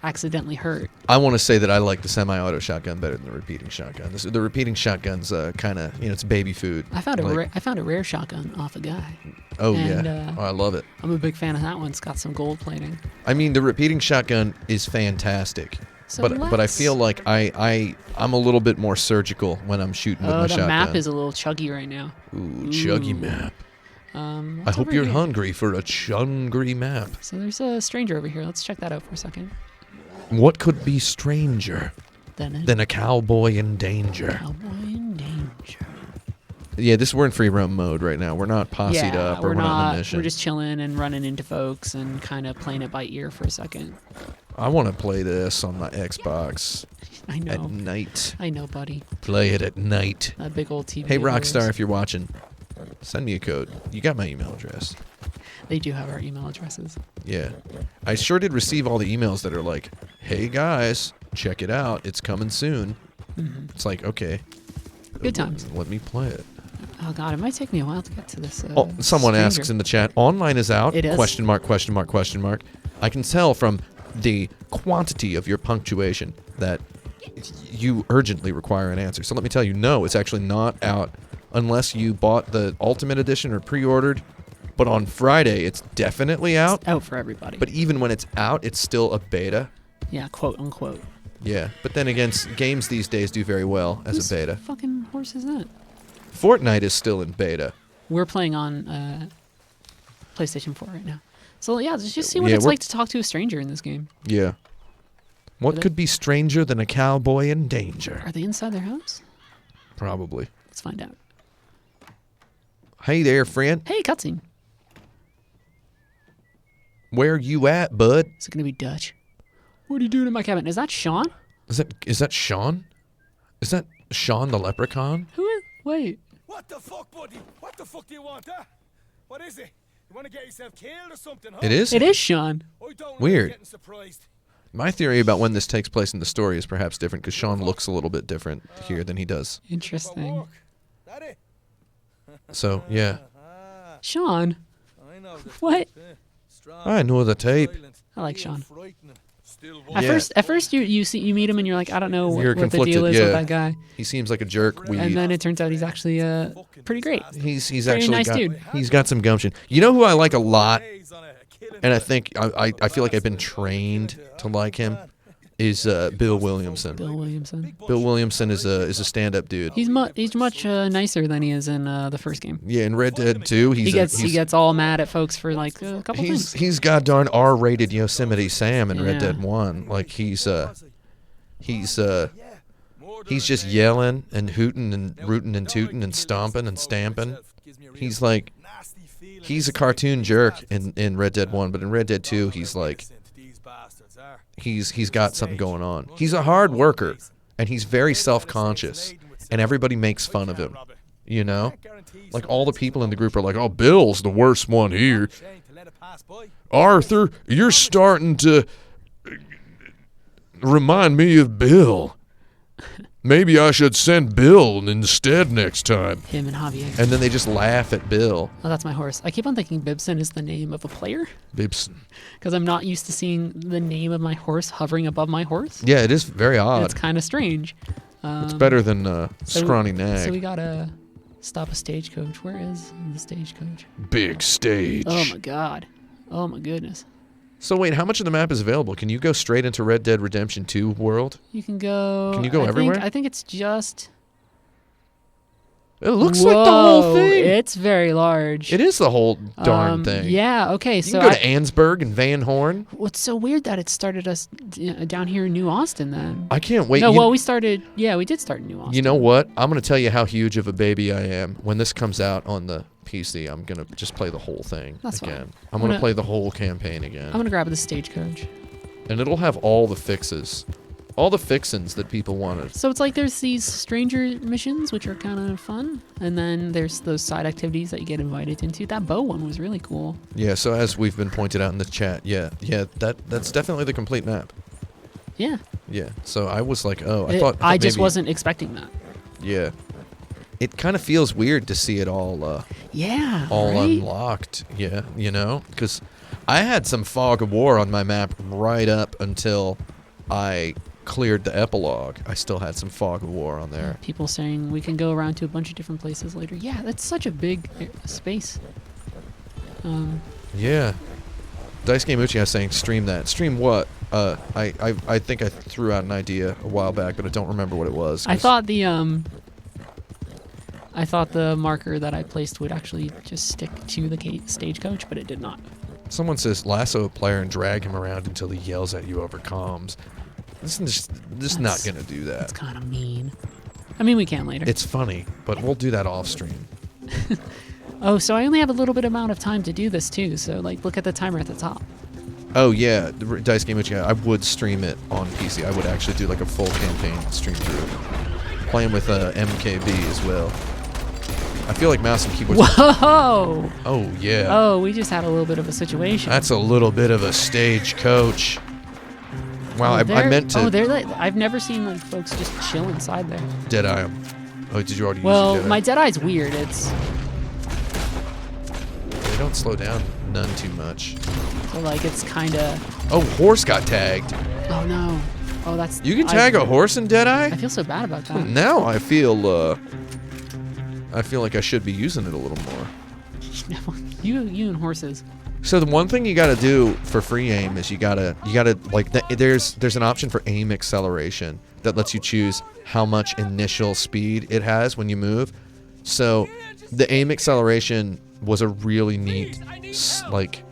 accidentally hurt. I want to say that I like the semi-auto shotgun better than the repeating shotgun. The repeating shotgun's kind of, it's baby food. I found Like- I found a rare shotgun off a guy. Oh and, yeah, I love it. I'm a big fan of that one. It's got some gold plating. I mean, the repeating shotgun is fantastic. So but I let's- feel like I'm a little bit more surgical when I'm shooting with Oh, my the shotgun. map is a little chuggy right now. Ooh, chuggy Ooh. map. I What's hope over you're here? hungry for a chungry map. So there's a stranger over here. Let's check that out for a second. What could be stranger Then than a cowboy in danger? cowboy in danger. Yeah, we're in free roam mode right now. We're not posse'd Yeah, up or we're not on a mission. We're just chilling and running into folks and kind of playing it by ear for a second. I want to play this on my Xbox I at know. night. I know, buddy. Play it at night. That big old TV. Hey, of yours. Rockstar, if you're watching, send me a code. You got my email address. They do have our email addresses. Yeah. I sure did receive all the emails that are like, hey guys, check it out. It's coming soon. It's like, okay. Good times. Let me play it. Oh God, it might take me a while to get to this. Someone stranger. asks in the chat, online is out? It is. Question mark, question mark, question mark. I can tell from the quantity of your punctuation that you urgently require an answer. So let me tell you, no, it's actually not out unless you bought the Ultimate Edition or pre-ordered. But on Friday, it's definitely out. It's out for everybody. But even when it's out, it's still a beta. yeah, quote unquote. Yeah. But then again, games these days do very well as Whose a beta. fucking horse is that? Fortnite is still in beta. We're playing on PlayStation 4 right now. So yeah, just see what Yeah, it's we're- like to talk to a stranger in this game. Yeah. What they- could be stranger than a cowboy in danger? Are they inside their house? Probably. Let's find out. Hey there, friend. Hey, cutscene. Where you at, bud? Is it gonna be Dutch? What are you doing in my cabin? Is that Sean? Is that Sean? Is that Sean the leprechaun? Who is? Wait. What the fuck, buddy? What the fuck do you want, huh? What is it? You want to get yourself killed or something, huh? It is? It is Sean. I don't Weird. Like getting surprised. My theory about when this takes place in the story is perhaps different because Sean looks a little bit different here than he does. For Interesting. work. That it? So, yeah. Sean. I know the What? type, eh? Strong, I know the tape. silent, I like real Sean. frightening. Still At Yeah. first you meet him and you're like, I don't know You're what the deal conflicted, is yeah. with that guy, He seems like a jerk. and then it turns out he's actually pretty great. He's Very actually nice got dude. he's got some gumption. You know who I like a lot, days on a killing and I think I feel like I've been trained to like him, is Bill Williamson. Bill Williamson. Bill Williamson is a stand-up dude. He's much nicer than he is in the first game. Yeah, in Red Dead 2, He gets all mad at folks for like a couple things. he's goddamn R-rated Yosemite Sam in Red Yeah. Dead 1. Like he's He's just yelling and hooting and rooting and tooting and stomping and stamping. He's like, he's a cartoon jerk in Red Dead 1, but in Red Dead 2, he's like, he's got something going on. He's a hard worker, and he's very self-conscious, and everybody makes fun of him, you know? Like, all the people in the group are like, oh, Bill's the worst one here. Arthur, you're starting to remind me of Bill. Maybe I should send Bill instead next time. Him and Javier. And then they just laugh at Bill. Oh, that's my horse. I keep on thinking Bibson is the name of a player. Bibson. Because I'm not used to seeing the name of my horse hovering above my horse. Yeah, it is very odd. It's kind of strange. It's better than Scrawny Nag. So we gotta stop a stagecoach. Where is the stagecoach? Big stage. Oh my god. Oh my goodness. So wait, how much of the map is available? Can you go straight into Red Dead Redemption 2 world? You can go... Can you go everywhere? I think it's just... It looks like the whole thing. It's very large. It is the whole darn thing. Yeah, okay. You So can go to Ansburg and Van Horn. What's so weird that it started us down here in New Austin then? I can't wait. No, well, we started... Yeah, we did start in New Austin. You know what? I'm going to tell you how huge of a baby I am. When this comes out on the PC, I'm going to just play the whole thing That's again. fine. I'm going to play the whole campaign again. I'm going to grab the stagecoach. And it'll have all the fixes. All the fixins that people wanted. So it's like there's these stranger missions, which are kind of fun. And then there's those side activities that you get invited into. That bow one was really cool. Yeah, so as we've been pointed out in the chat, that's definitely the complete map. Yeah. Yeah, so I was like, oh, I thought I just maybe- wasn't expecting that. Yeah. It kind of feels weird to see it all right? Unlocked. Yeah, you know? Because I had some fog of war on my map right up until I cleared the epilogue. I still had some fog of war on there. People saying we can go around to a bunch of different places later. Yeah, that's such a big space. Yeah. Dice Game Uchi is saying stream that. Stream what? I think I threw out an idea a while back, but I don't remember what it was. I thought the marker that I placed would actually just stick to the stagecoach, but it did not. Someone says lasso a player and drag him around until he yells at you over comms. This is just not gonna do that. That's kind of mean. I mean, we can later. It's funny, but we'll do that off stream. Oh, so I only have a little bit amount of time to do this too. So like, look at the timer at the top. Oh yeah, the Dice Game Uchi. I would stream it on PC. I would actually do like a full campaign stream through, playing with MKB as well. I feel like mouse and keyboard. Whoa! Oh yeah. Oh, we just had a little bit of a situation. That's a little bit of a stagecoach. Wow, I meant to. Oh, they're like, I've never seen like folks just chill inside there. Deadeye 'em. Oh, did you already use Well, your Deadeye? my Deadeye's weird. It's They don't slow down none too much. so like it's kind of. Oh, horse got tagged. Oh no! Oh, that's. You can tag a horse in Deadeye? I feel so bad about that. Now I feel like I should be using it a little more. you and horses. So the one thing you gotta do for free aim is you gotta like there's an option for aim acceleration that lets you choose how much initial speed it has when you move. So the aim acceleration was a really neat like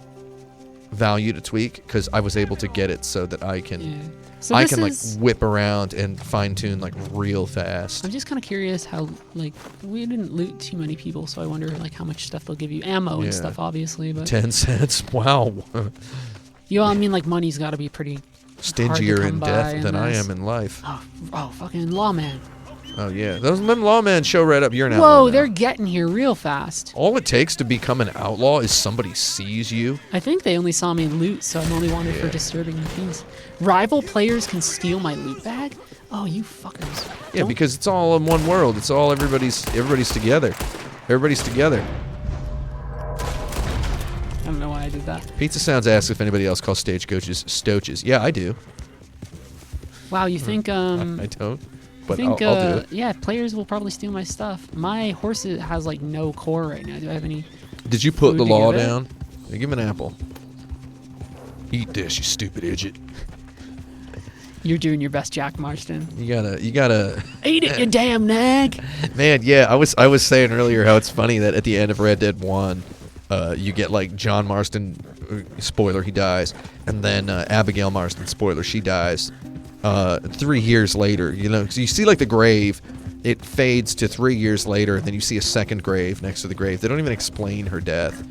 value to tweak because I was able to get it so that I can Yeah. So I this can like is- whip around and fine tune like real fast. I'm just kind of curious how like we didn't loot too many people, so I wonder like how much stuff they'll give you, ammo Yeah. and stuff, obviously. But 10 cents. Wow. you know, I mean, like money's got to be pretty Stingier come in by death in than I this. am in life. Oh, fucking lawman! Oh yeah, those them lawmen show right up. You're an outlaw Whoa, now. they're getting here real fast. All it takes to become an outlaw is somebody sees you. I think they only saw me loot, so I'm only wanted for Yeah. disturbing the peace. Rival players can steal my loot bag? Oh, you fuckers. Yeah, Don't- because it's all in one world. It's all everybody's together. Everybody's together. I don't know why I did that. Pizza Sounds asks if anybody else calls stagecoaches stoaches. Yeah, I do. Wow, you think I don't, but think I'll do it. yeah, players will probably steal my stuff. My horse has like no core right now. Do I have any? Did you put food the to law give it? down? Here, give him an apple. Eat this, you stupid idiot. You're doing your best, Jack Marston. You gotta. Eat it, you damn nag. Man, yeah, I was saying earlier how it's funny that at the end of Red Dead 1, you get like John Marston, spoiler, he dies, and then Abigail Marston, spoiler, she dies. 3 years later. You know, 'cause you see like the grave, it fades to 3 years later, and then you see a second grave next to the grave. They don't even explain her death,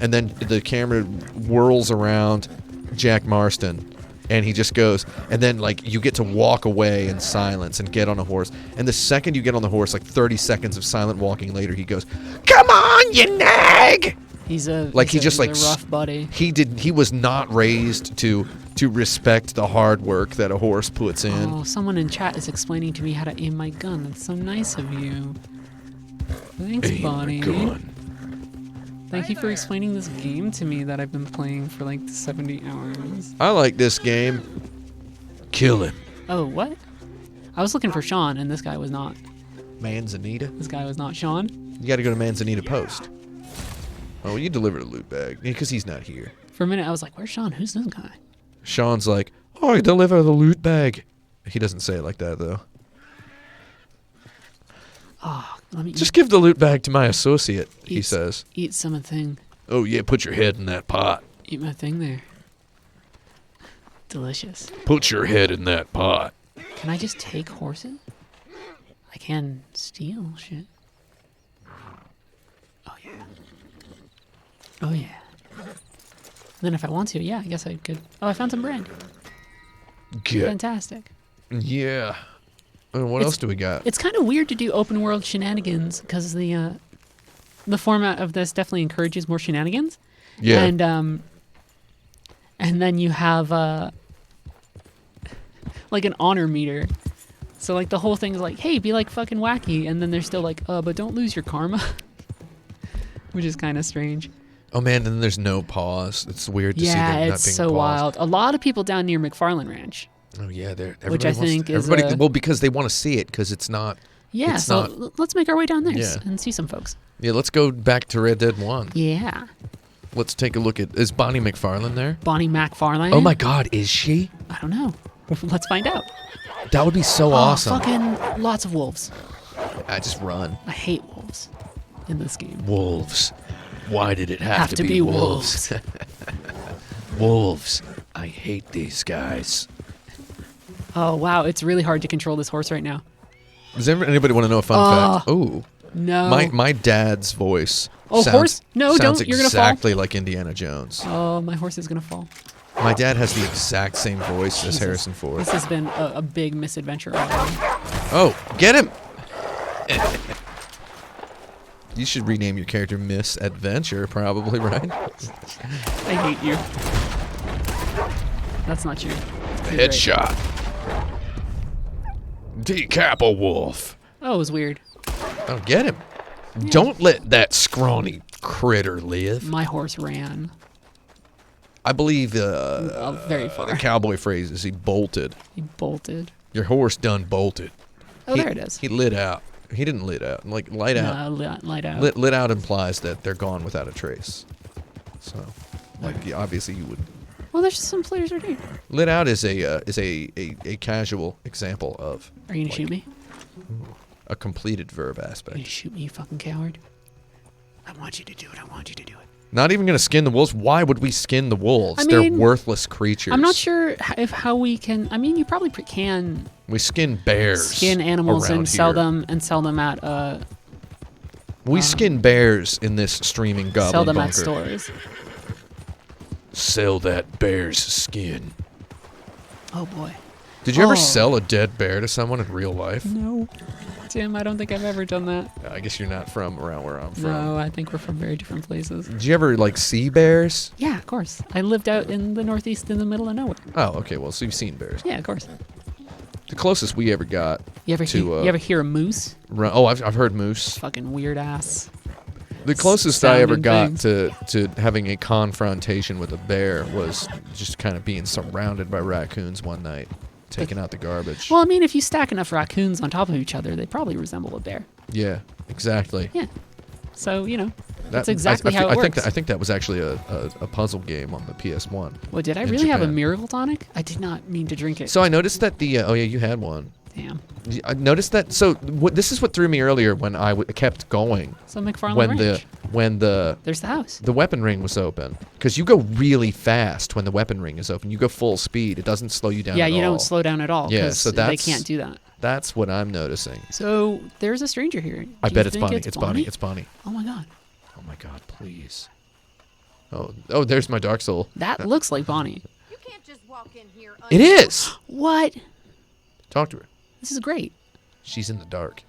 and then the camera whirls around Jack Marston. And he just goes, and then, like, you get to walk away in silence and get on a horse. And the second you get on the horse, like 30 seconds of silent walking later, he goes, "Come on, you nag!" He's a Like, he's he just, a like, rough buddy. He was not raised to respect the hard work that a horse puts in. Oh, someone in chat is explaining to me how to aim my gun. That's so nice of you. Thanks, buddy. Thank you for explaining this game to me that I've been playing for like 70 hours. I like this game. Kill him. Oh, what? I was looking for Sean, and this guy was not. Manzanita? This guy was not Sean. You gotta go to Manzanita Post. Oh, you delivered a loot bag. Because he's not here. For a minute, I was like, where's Sean? Who's this guy? Sean's like, "Oh, I deliver the loot bag." He doesn't say it like that, though. Oh, let me Just give the loot bag to my associate, he eat- says. Eat some thing. Oh, yeah, put your head in that pot. Eat my thing there. Delicious. Put your head in that pot. Can I just take horses? I can steal shit. Oh, yeah. Oh, yeah. Then if I want to, yeah, I guess I could. Oh, I found some bread. Get. Fantastic. Yeah. What It's- else do we got? It's kind of weird to do open world shenanigans because the format of this definitely encourages more shenanigans. Yeah. And then you have like an honor meter. So like the whole thing is like, hey, be like fucking wacky, and then they're still like, but don't lose your karma, which is kind of strange. Oh, man, and there's no pause. It's weird to see Yeah, there not it's being so pause. wild. A lot of people down near McFarland Ranch. Oh, yeah. Which I think is, well, because they want to see it, because it's not... Yeah, It's so not- let's make our way down there Yeah. and see some folks. Yeah, let's go back to Red Dead 1. Yeah. Let's take a look at... Is Bonnie McFarlane there? Bonnie McFarlane. Oh, my God, is she? I don't know. Let's find out. That would be so Oh, awesome. fucking lots of wolves. I just run. I hate wolves in this game. Wolves. Why did it have to be wolves. Wolves. I hate these guys. Oh, wow. It's really hard to control this horse right now. Does anybody want to know a fun fact? Oh, No. my dad's voice. Oh, sounds, horse? No, sounds don't. You're gonna fall. exactly like Indiana Jones. Oh, my horse is going to fall. My dad has the exact same voice as Jesus. Harrison Ford. This has been a big misadventure already. Oh, get him! You should rename your character Miss Adventure, probably, right? I hate you. That's not true. It's pretty great. Headshot. Decap a wolf. Oh, it was weird. Oh, get him. Don't let that scrawny critter live. My horse ran I believe very far. the cowboy phrase is he bolted. He bolted. Your horse done bolted. Oh, there it is. He lit out. He didn't lit out. Like, light out. Light out. Lit out implies that they're gone without a trace. So, like, yeah, obviously you would. Well, there's some players right here. Lit out is a casual example of Are you going to shoot me? a completed verb Are you aspect. going to shoot me, you fucking coward? I want you to do it. I want you to do it. Not even gonna skin the wolves. Why would we skin the wolves? I They're mean, worthless creatures. I'm not sure how we can. I mean, you probably can We skin bears. skin animals around and sell here. them at We skin bears in this streaming goblin sell them bunker. at stores. Sell that bear's skin. Oh boy. Did you ever Oh. sell a dead bear to someone in real life? No. Tim, I don't think I've ever done that. I guess you're not from around where I'm from. No, I think we're from very different places. Did you ever like see bears? Yeah, of course. I lived out in the Northeast in the middle of nowhere. Oh, okay. Well, so you've seen bears. Yeah, of course. The closest we ever got You ever to. you ever hear a moose? Oh, I've heard moose. Fucking weird ass. The closest I ever sounding got to having a confrontation with a bear was just kind of being surrounded by raccoons one night, taking out the garbage. Well, I mean, if you stack enough raccoons on top of each other, they probably resemble a bear. Yeah, exactly. Yeah. So, you know, that's That- exactly how it I works. think that was actually a puzzle game on the PS1. Well, did I in really have a Japan. miracle tonic? I did not mean to drink it. So I noticed that the oh yeah, you had one. Damn. I noticed that. So this is what threw me earlier when I kept going. So McFarland when Ranch. when There's the house. the weapon ring was open. Because you go really fast when the weapon ring is open. You go full speed. It doesn't slow you down Yeah, at you all. don't slow down at all. Yeah, 'cause so they that's- can't do that. That's what I'm noticing. So there's a stranger here. I Do bet you it's think Bonnie. It's Bonnie. It's Bonnie. Oh my god, Oh my god, please. Oh, there's my Dark Soul. that looks like Bonnie. You can't just walk in here. It is! What? Talk to her. This is great. She's in the dark.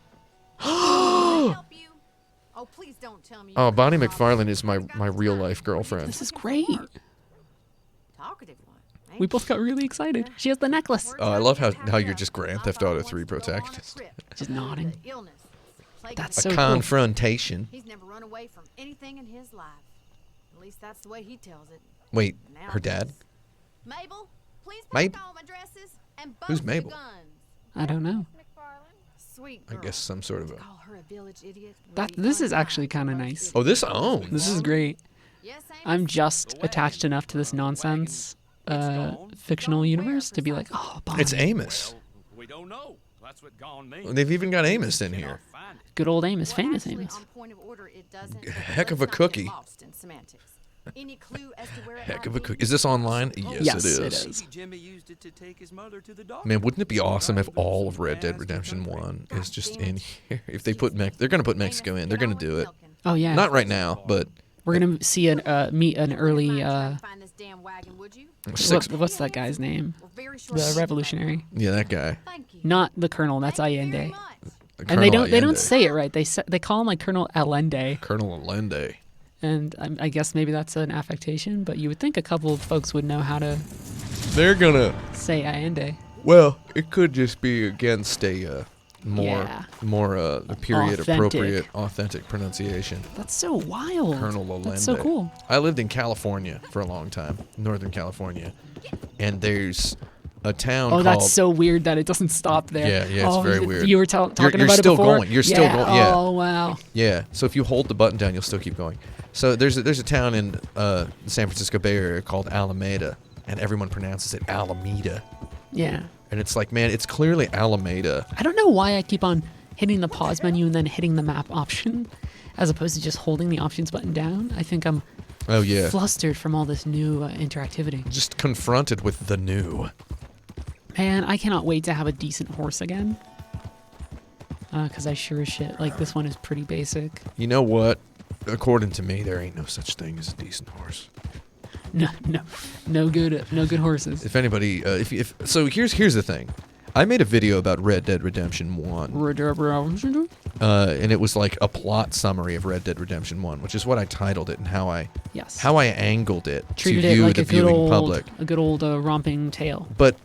help you. Oh, please don't tell me. Oh, you're Bonnie the McFarlane is my officer. real life girlfriend. This is great. Talkative one. ain't We you? both got really excited. She has the necklace. Oh, I love how you're just Grand Theft Auto 3 protagonist. Just nodding. That's A so cool. confrontation. He's never run away from anything in his life. At least that's the way he tells it. Wait, Now her dad? Mabel, please Mab- pack all my dresses and both Who's the Mabel? guns. I don't know. Sweet I girl. guess some sort of a... Call her a village idiot. This is actually kind of nice. Oh, this owns. This is great. Yes, Amos? I'm just attached enough to this nonsense fictional universe to be like, oh, Bonnie. It's Amos. We don't know. That's what gone means. They've even got Amos in here. Find it. Good old Amos, Well, famous actually, Amos. on point of order, it doesn't, but Heck of let's a not get cookie. lost in semantics. Any clue as to where it Heck might of a be? cook. Is this online? Yes, Yes, it it is. is. Jimmy used it to take his mother to the doctor. Man, wouldn't it be awesome if all of Red Dead Redemption 1 is just in here? If they put they're going to put Mexico in. They're going to do it. Oh yeah. Not right now, but We're gonna see meet an early Find this damn wagon, would you? what's that guy's name? We're very short The of revolutionary. yeah, that guy. Thank you. Not the colonel. That's Thank you very Allende. much. And they don't Allende. say it right. They call him like Colonel Allende. Colonel Allende. And I guess maybe that's an affectation, but you would think a couple of folks would know how to They're gonna. say Allende. Well, it could just be against a Yeah. more period Authentic. appropriate, authentic pronunciation. That's so wild. Colonel Allende. That's so cool. I lived in California for a long time, Northern California, and there's a town Oh, called. that's so weird that it doesn't stop there. Yeah, it's very weird. You were talking You're about still it before. going. You're still going, yeah. Oh wow. Yeah, so if you hold the button down, you'll still keep going. So there's a town in the San Francisco Bay Area called Alameda, and everyone pronounces it Alameda. Yeah. And it's like, man, it's clearly Alameda. I don't know why I keep on hitting the pause menu and then hitting the map option, as opposed to just holding the options button down. I think I'm Oh yeah, flustered from all this new interactivity. just confronted with the new. Man, I cannot wait to have a decent horse again. Because I sure as shit, like, this one is pretty basic. You know what? According to me, there ain't no such thing as a decent horse. No good horses. If anybody, so here's the thing. I made a video about Red Dead Redemption 1, and it was like a plot summary of Red Dead Redemption 1, which is what I titled it and how I angled it Treated to it you, like the a good viewing old, public. a good old romping tale. But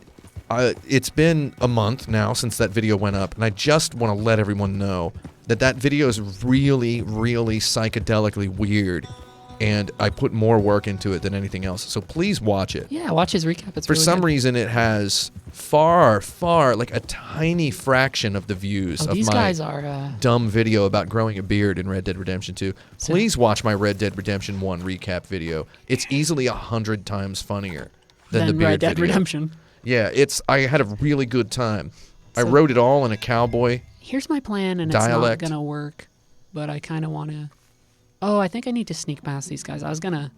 it's been a month now since that video went up, and I just want to let everyone know that video is really, really psychedelically weird, and I put more work into it than anything else. So please watch it. Yeah, watch his recap. It's For really some good. reason, it has far, like a tiny fraction of the views of These my guys are. dumb video about growing a beard in Red Dead Redemption 2. So- Please watch my Red Dead Redemption 1 recap video. It's easily 100 times funnier than the beard Red Dead video. Redemption. Yeah, I had a really good time. I wrote it all in a cowboy. Here's my plan, and Dialect. it's not gonna work, but I kind of want to. Oh, I think I need to sneak past these guys. I was gonna.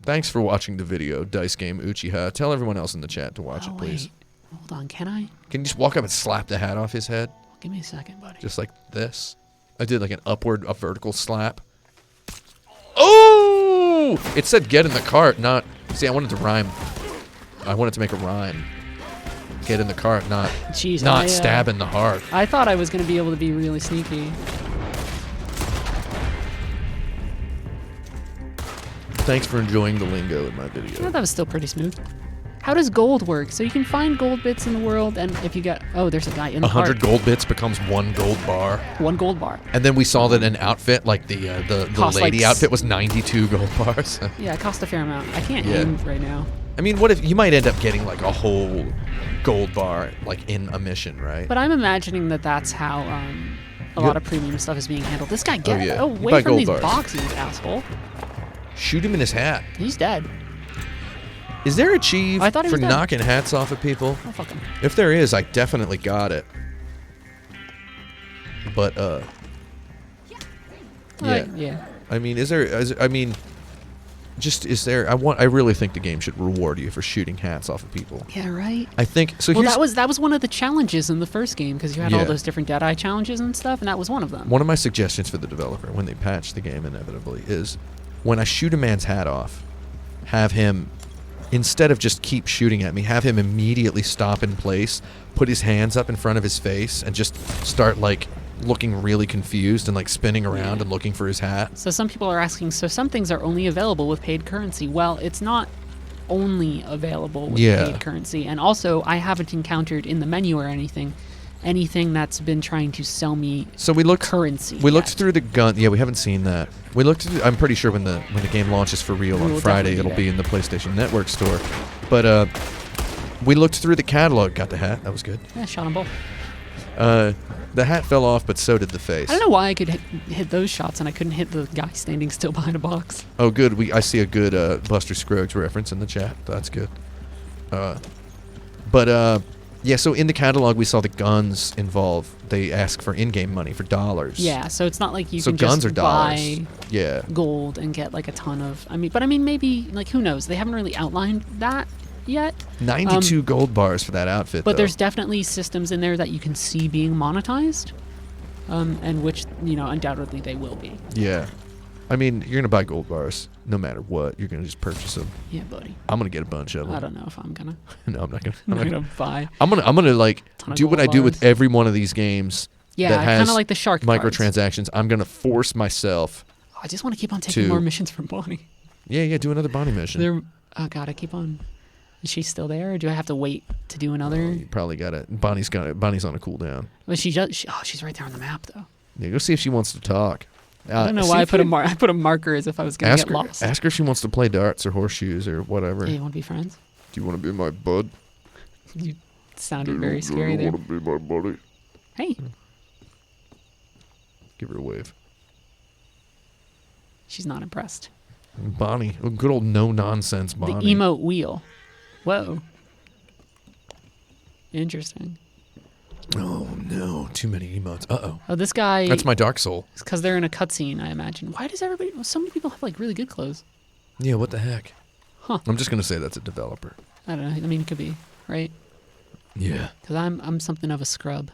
Thanks for watching the video, Dice Game Uchiha. Tell everyone else in the chat to watch Oh it, please. wait, hold on. Can I? Can you just walk up and slap the hat off his head? Give me a second, buddy. Just like this. I did like a vertical slap. Oh! It said get in the cart, not... See, I wanted to rhyme. I wanted to make a rhyme. Get in the cart, not Jeez, not stab in the heart. I thought I was gonna be able to be really sneaky. Thanks for enjoying the lingo in my video. Yeah, that was still pretty smooth. How does gold work? So you can find gold bits in the world, and if you get... Oh, there's a guy in the 100 cart. gold bits becomes 1 gold bar. 1 gold bar. And then we saw that an outfit, like the Cost lady like outfit, was 92 gold bars. Yeah, it costs a fair amount. I can't Yeah. aim right now. I mean, what if you might end up getting like a whole gold bar, like in a mission, right? But I'm imagining that that's how a lot of premium stuff is being handled. This guy, get yeah. You away buy from gold these bars. boxes, asshole. Shoot him in his hat. He's dead. Is there a Chief I thought he for was dead. knocking hats off of people? Oh, fuck him. If there is, I definitely got it. But Yeah. I mean, I really think the game should reward you for shooting hats off of people. Yeah, right. I think so. Well, Here's that was one of the challenges in the first game because you had all Yeah. those different Deadeye challenges and stuff, and that was one of them. one of my suggestions for the developer when they patch the game inevitably is when I shoot a man's hat off, have him, instead of just keep shooting at me, have him immediately stop in place, put his hands up in front of his face, and just start like looking really confused and like spinning around and looking for his hat. So some people are asking, so some things are only available with paid currency. Well, it's not only available with Yeah. paid currency. And also, I haven't encountered in the menu or anything that's been trying to sell me So we looked currency. We looked yet. through the gun. Yeah, we haven't seen that. We looked through, I'm pretty sure when the game launches for real We on will Friday, definitely it'll do be in the PlayStation Network store. But we looked through the catalog. Got the hat. That was good. Yeah, shot them both. The hat fell off, but so did the face. I don't know why I could hit those shots and I couldn't hit the guy standing still behind a box. Oh, good. I see a good Buster Scruggs reference in the chat. That's good. Yeah. So in the catalog, we saw the guns involved. They ask for in-game money for dollars. Yeah, so it's not like you So can guns just are dollars. buy Yeah. gold and get like a ton of. I mean, maybe like who knows? They haven't really outlined that yet. 92 gold bars for that outfit. But though. there's definitely systems in there that you can see being monetized, and which undoubtedly they will be. Yeah. I mean, you're gonna buy gold bars no matter what. You're gonna just purchase them. Yeah, buddy. I'm gonna get a bunch of them. I don't know if I'm gonna. No, I'm not gonna. I'm not gonna buy. I'm gonna like Ton of do what I gold do with bars. every one of these games. Yeah, that has kind of like the shark cards. microtransactions. I'm gonna force myself. I just want to keep on taking to- more missions from Bonnie. Yeah. Do another Bonnie mission. Oh god, I keep on. Is she still there, or do I have to wait to do another? You probably got it. Bonnie's on a cooldown. Well, she's right there on the map though. Yeah, go see if she wants to talk. I don't know why I put a marker as if I was gonna Ask get her. lost. Ask her if she wants to play darts or horseshoes or whatever. Hey, you want to be friends? Do you want to be my bud? You sounded very scary there. to be my buddy? Hey, Give her a wave. she's not impressed. Bonnie, a good old no nonsense Bonnie. The emote wheel. Whoa. Interesting. Oh no, too many emotes. Uh-oh. Oh, this guy. That's my Dark Soul. It's because they're in a cutscene, I imagine. Why does so many people have like really good clothes? Yeah, what the heck? Huh. I'm just gonna say that's a developer. I don't know. I mean, it could be, right? Yeah. Because I'm something of a scrub.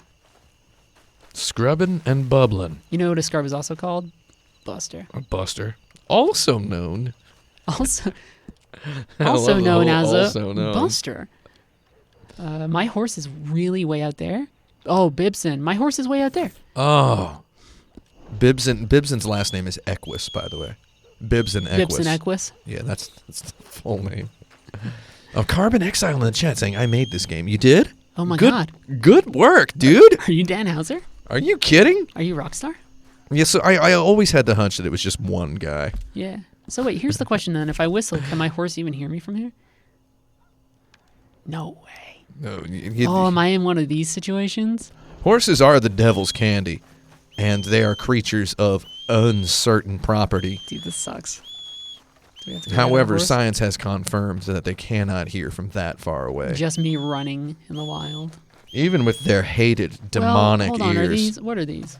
Scrubbing and bubbling. You know what a scrub is also called? Buster. A buster. Also known. Also love the known whole as also a known. buster. My horse is really way out there. Oh, Bibson. My horse is way out there. Oh. Bibson's last name is Equus, by the way. Bibson Equus. Bibson Equus. Yeah, that's the full name. Oh, Carbon Exile in the chat saying, I made this game. You did? Oh my Good- god. Good work, dude. Are you Dan Hauser? Are you kidding? Are you Rockstar? Yeah, so I always had the hunch that it was just one guy. Yeah. So wait, here's the question then. If I whistle, can my horse even hear me from here? No way. No, Oh, am I in one of these situations? horses are the devil's candy, and they are creatures of uncertain property. Dude, this sucks. Do we have to go get our However, horse? science has confirmed that they cannot hear from that far away. Just me running in the wild. Even with their hated demonic well, hold on. ears What are these?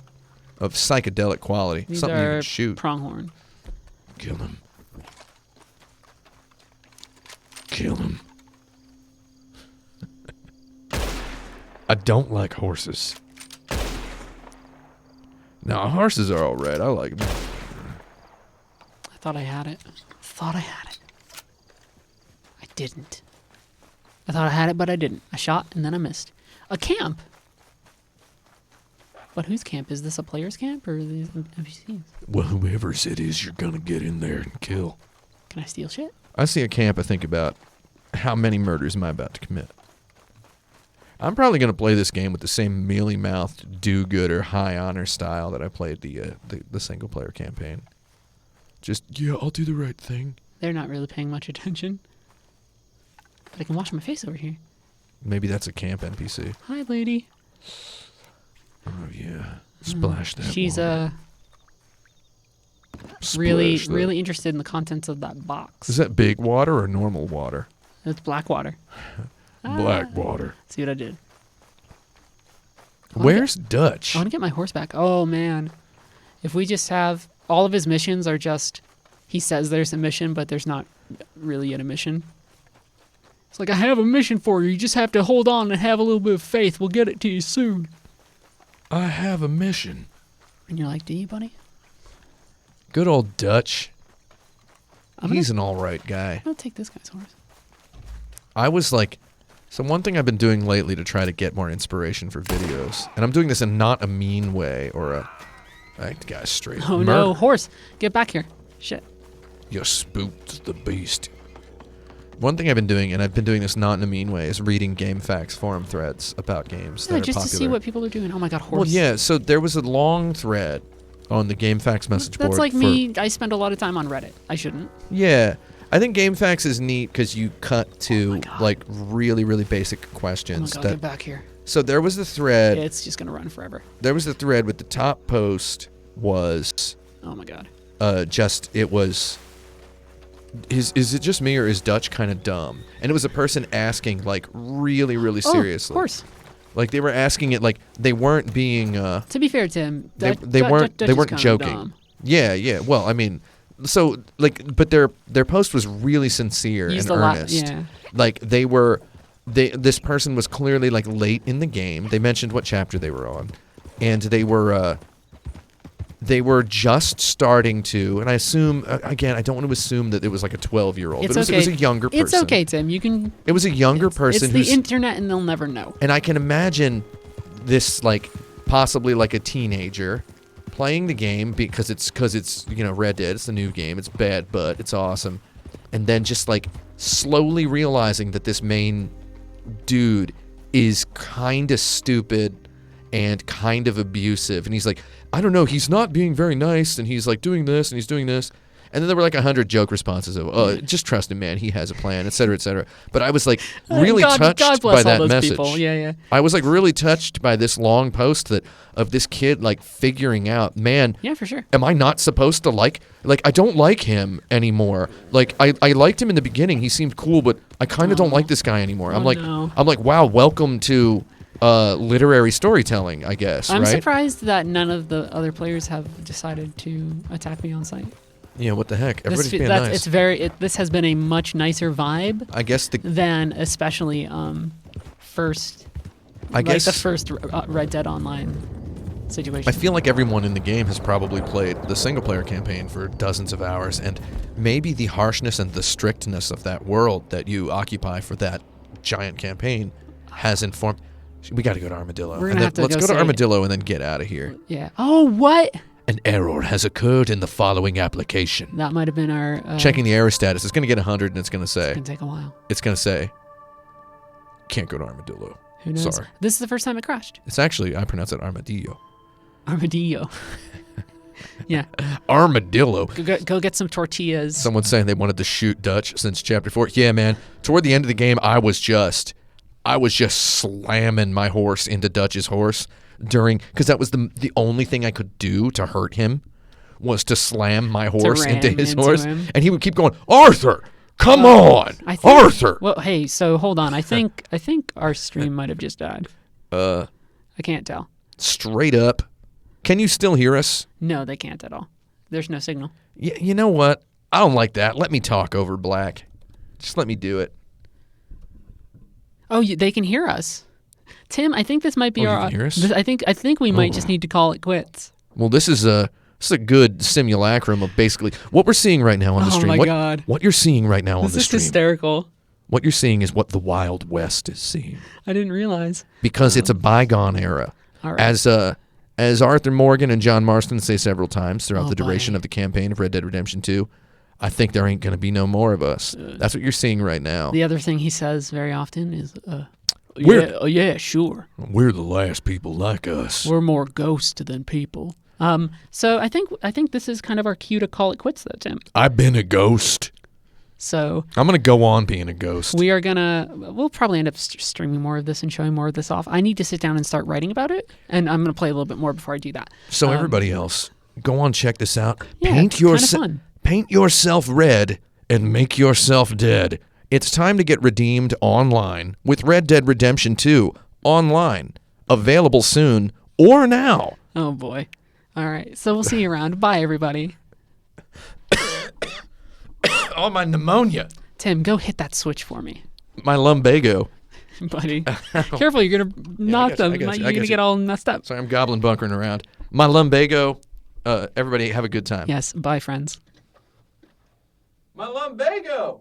of psychedelic quality. These Something you are can shoot. pronghorn. Kill him. Kill him. I don't like horses. No, horses are all right. I like them. I thought I had it. I didn't. I thought I had it, but I didn't. I shot and then I missed. A camp. But whose camp? Is this a player's camp or are these NPCs? Well, whoever's it is, you're gonna get in there and kill. Can I steal shit? I see a camp, I think about how many murders am I about to commit. I'm probably going to play this game with the same mealy-mouthed, do-gooder, high-honor style that I played the single-player campaign. Just, yeah, I'll do the right thing. They're not really paying much attention. But I can wash my face over here. Maybe that's a camp NPC. Hi, lady. Oh, yeah. Splash that She's water. really Splash that. really interested in the contents of that box. Is that big water or normal water? It's black water. Black water. See what I did? Where's Dutch? I want to get my horse back. Oh man, if we just have all of his missions are just he says there's a mission, but there's not really yet a mission. It's like, I have a mission for you. You just have to hold on and have a little bit of faith. We'll get it to you soon. I have a mission. And you're like, do you, buddy? Good old Dutch. I'm He's an all right guy. gonna take this guy's horse. I was like, so one thing I've been doing lately to try to get more inspiration for videos, and I'm doing this in not a mean way or a, that guy's straight. Oh no, horse! Get back here! Shit. You spooked the beast. One thing I've been doing, and I've been doing this not in a mean way, is reading GameFAQs forum threads about games that Yeah, are just popular. to see what people are doing. Oh my god, horse! Well, yeah. So there was a long thread on the GameFAQs message board. That's like for, me. I spend a lot of time on Reddit. I shouldn't. Yeah, I think GameFAQs is neat because you cut to like really, really basic Oh my questions. god, that, get back here! so there was the thread. Yeah, it's just gonna run forever. There was the thread with the top post was Oh my god. just it was. Is it just me or is Dutch kind of dumb? And it was a person asking like really, really seriously. Oh, of course. Like they were asking it like they weren't being. To be fair to him, They weren't joking. Dumb. Yeah. Well, I mean, so like, but their post was really sincere He's and the earnest. yeah. Like this person was clearly like late in the game. They mentioned what chapter they were on, and they were just starting to. And I assume again, I don't want to assume that it was like a 12-year-old. It's But okay. it was a younger person. It's okay, Tim. You can. It was a younger person It's who's the internet, and they'll never know. and I can imagine this like possibly like a teenager playing the game because it's Red Dead. It's the new game. It's bad, but it's awesome. And then just like slowly realizing that this main dude is kind of stupid and kind of abusive. And he's like, I don't know, he's not being very nice. And he's like doing this and he's doing this. And then there were like 100 joke responses of, just trust him, man. He has a plan, et cetera, et cetera. But I was like really touched God by bless all that those message. people. Yeah. I was like really touched by this long post of this kid like figuring out, man, Yeah, for sure. am I not supposed to like I don't like him anymore. Like I liked him in the beginning. He seemed cool, but I kind of don't like this guy anymore. I'm like, wow, welcome to literary storytelling, I guess, I'm right? surprised that none of the other players have decided to attack me on site. Yeah, what the heck? Everybody's being nice. This has been a much nicer vibe I guess than especially first. I guess the first Red Dead Online situation. I feel like everyone in the game has probably played the single-player campaign for dozens of hours, and maybe the harshness and the strictness of that world that you occupy for that giant campaign has informed. We got to go to Armadillo. We're gonna have to let's go go to say- Armadillo and then get out of here. Yeah. Oh, what? An error has occurred in the following application. That might have been our Checking the error status. It's going to get 100, and it's going to say. It's gonna take a while. It's going to say. Can't go to Armadillo. Who knows? Sorry. This is the first time it crashed. It's actually, I pronounce it Armadillo. Armadillo. Yeah. Armadillo. Go get some tortillas. Someone's saying they wanted to shoot Dutch since chapter 4. Yeah, man. Toward the end of the game, I was just slamming my horse into Dutch's horse because that was the only thing I could do to hurt him was to slam my horse into his horse. And he would keep going, Arthur, come on, Arthur. Well, hey, so hold on. I think our stream might have just died. I can't tell. Straight up. Can you still hear us? No, they can't at all. There's no signal. You know what? I don't like that. Let me talk over Black. Just let me do it. Oh, they can hear us. Tim, I think this might be You our. can hear us? I think we might just need to call it quits. Well, this is a good simulacrum of basically what we're seeing right now on the stream. Oh my God. What you're seeing right now on This the is stream. hysterical. What you're seeing is what the Wild West is seeing. I didn't realize. Because it's a bygone era. All right. As Arthur Morgan and John Marston say several times throughout the duration boy. of the campaign of Red Dead Redemption 2, I think there ain't going to be no more of us. That's what you're seeing right now. The other thing he says very often is, We're- yeah, sure. We're the last people like us. We're more ghost than people. So I think this is kind of our cue to call it quits, though, Tim. I've been a ghost. So I'm going to go on being a ghost. we'll probably end up streaming more of this and showing more of this off. I need to sit down and start writing about it, and I'm going to play a little bit more before I do that. So everybody else, go on, check this out. Yeah, it's kinda fun. Paint yourself red and make yourself dead. It's time to get redeemed online with Red Dead Redemption 2 online. Available soon or now. Oh boy. All right. So we'll see you around. Bye, everybody. Oh, my pneumonia. Tim, go hit that switch for me, My lumbago. buddy. Careful, you're gonna knock them. You're gonna get all messed up. Sorry, I'm goblin bunkering around. My lumbago. Everybody have a good time. Yes. Bye, friends. My lumbago.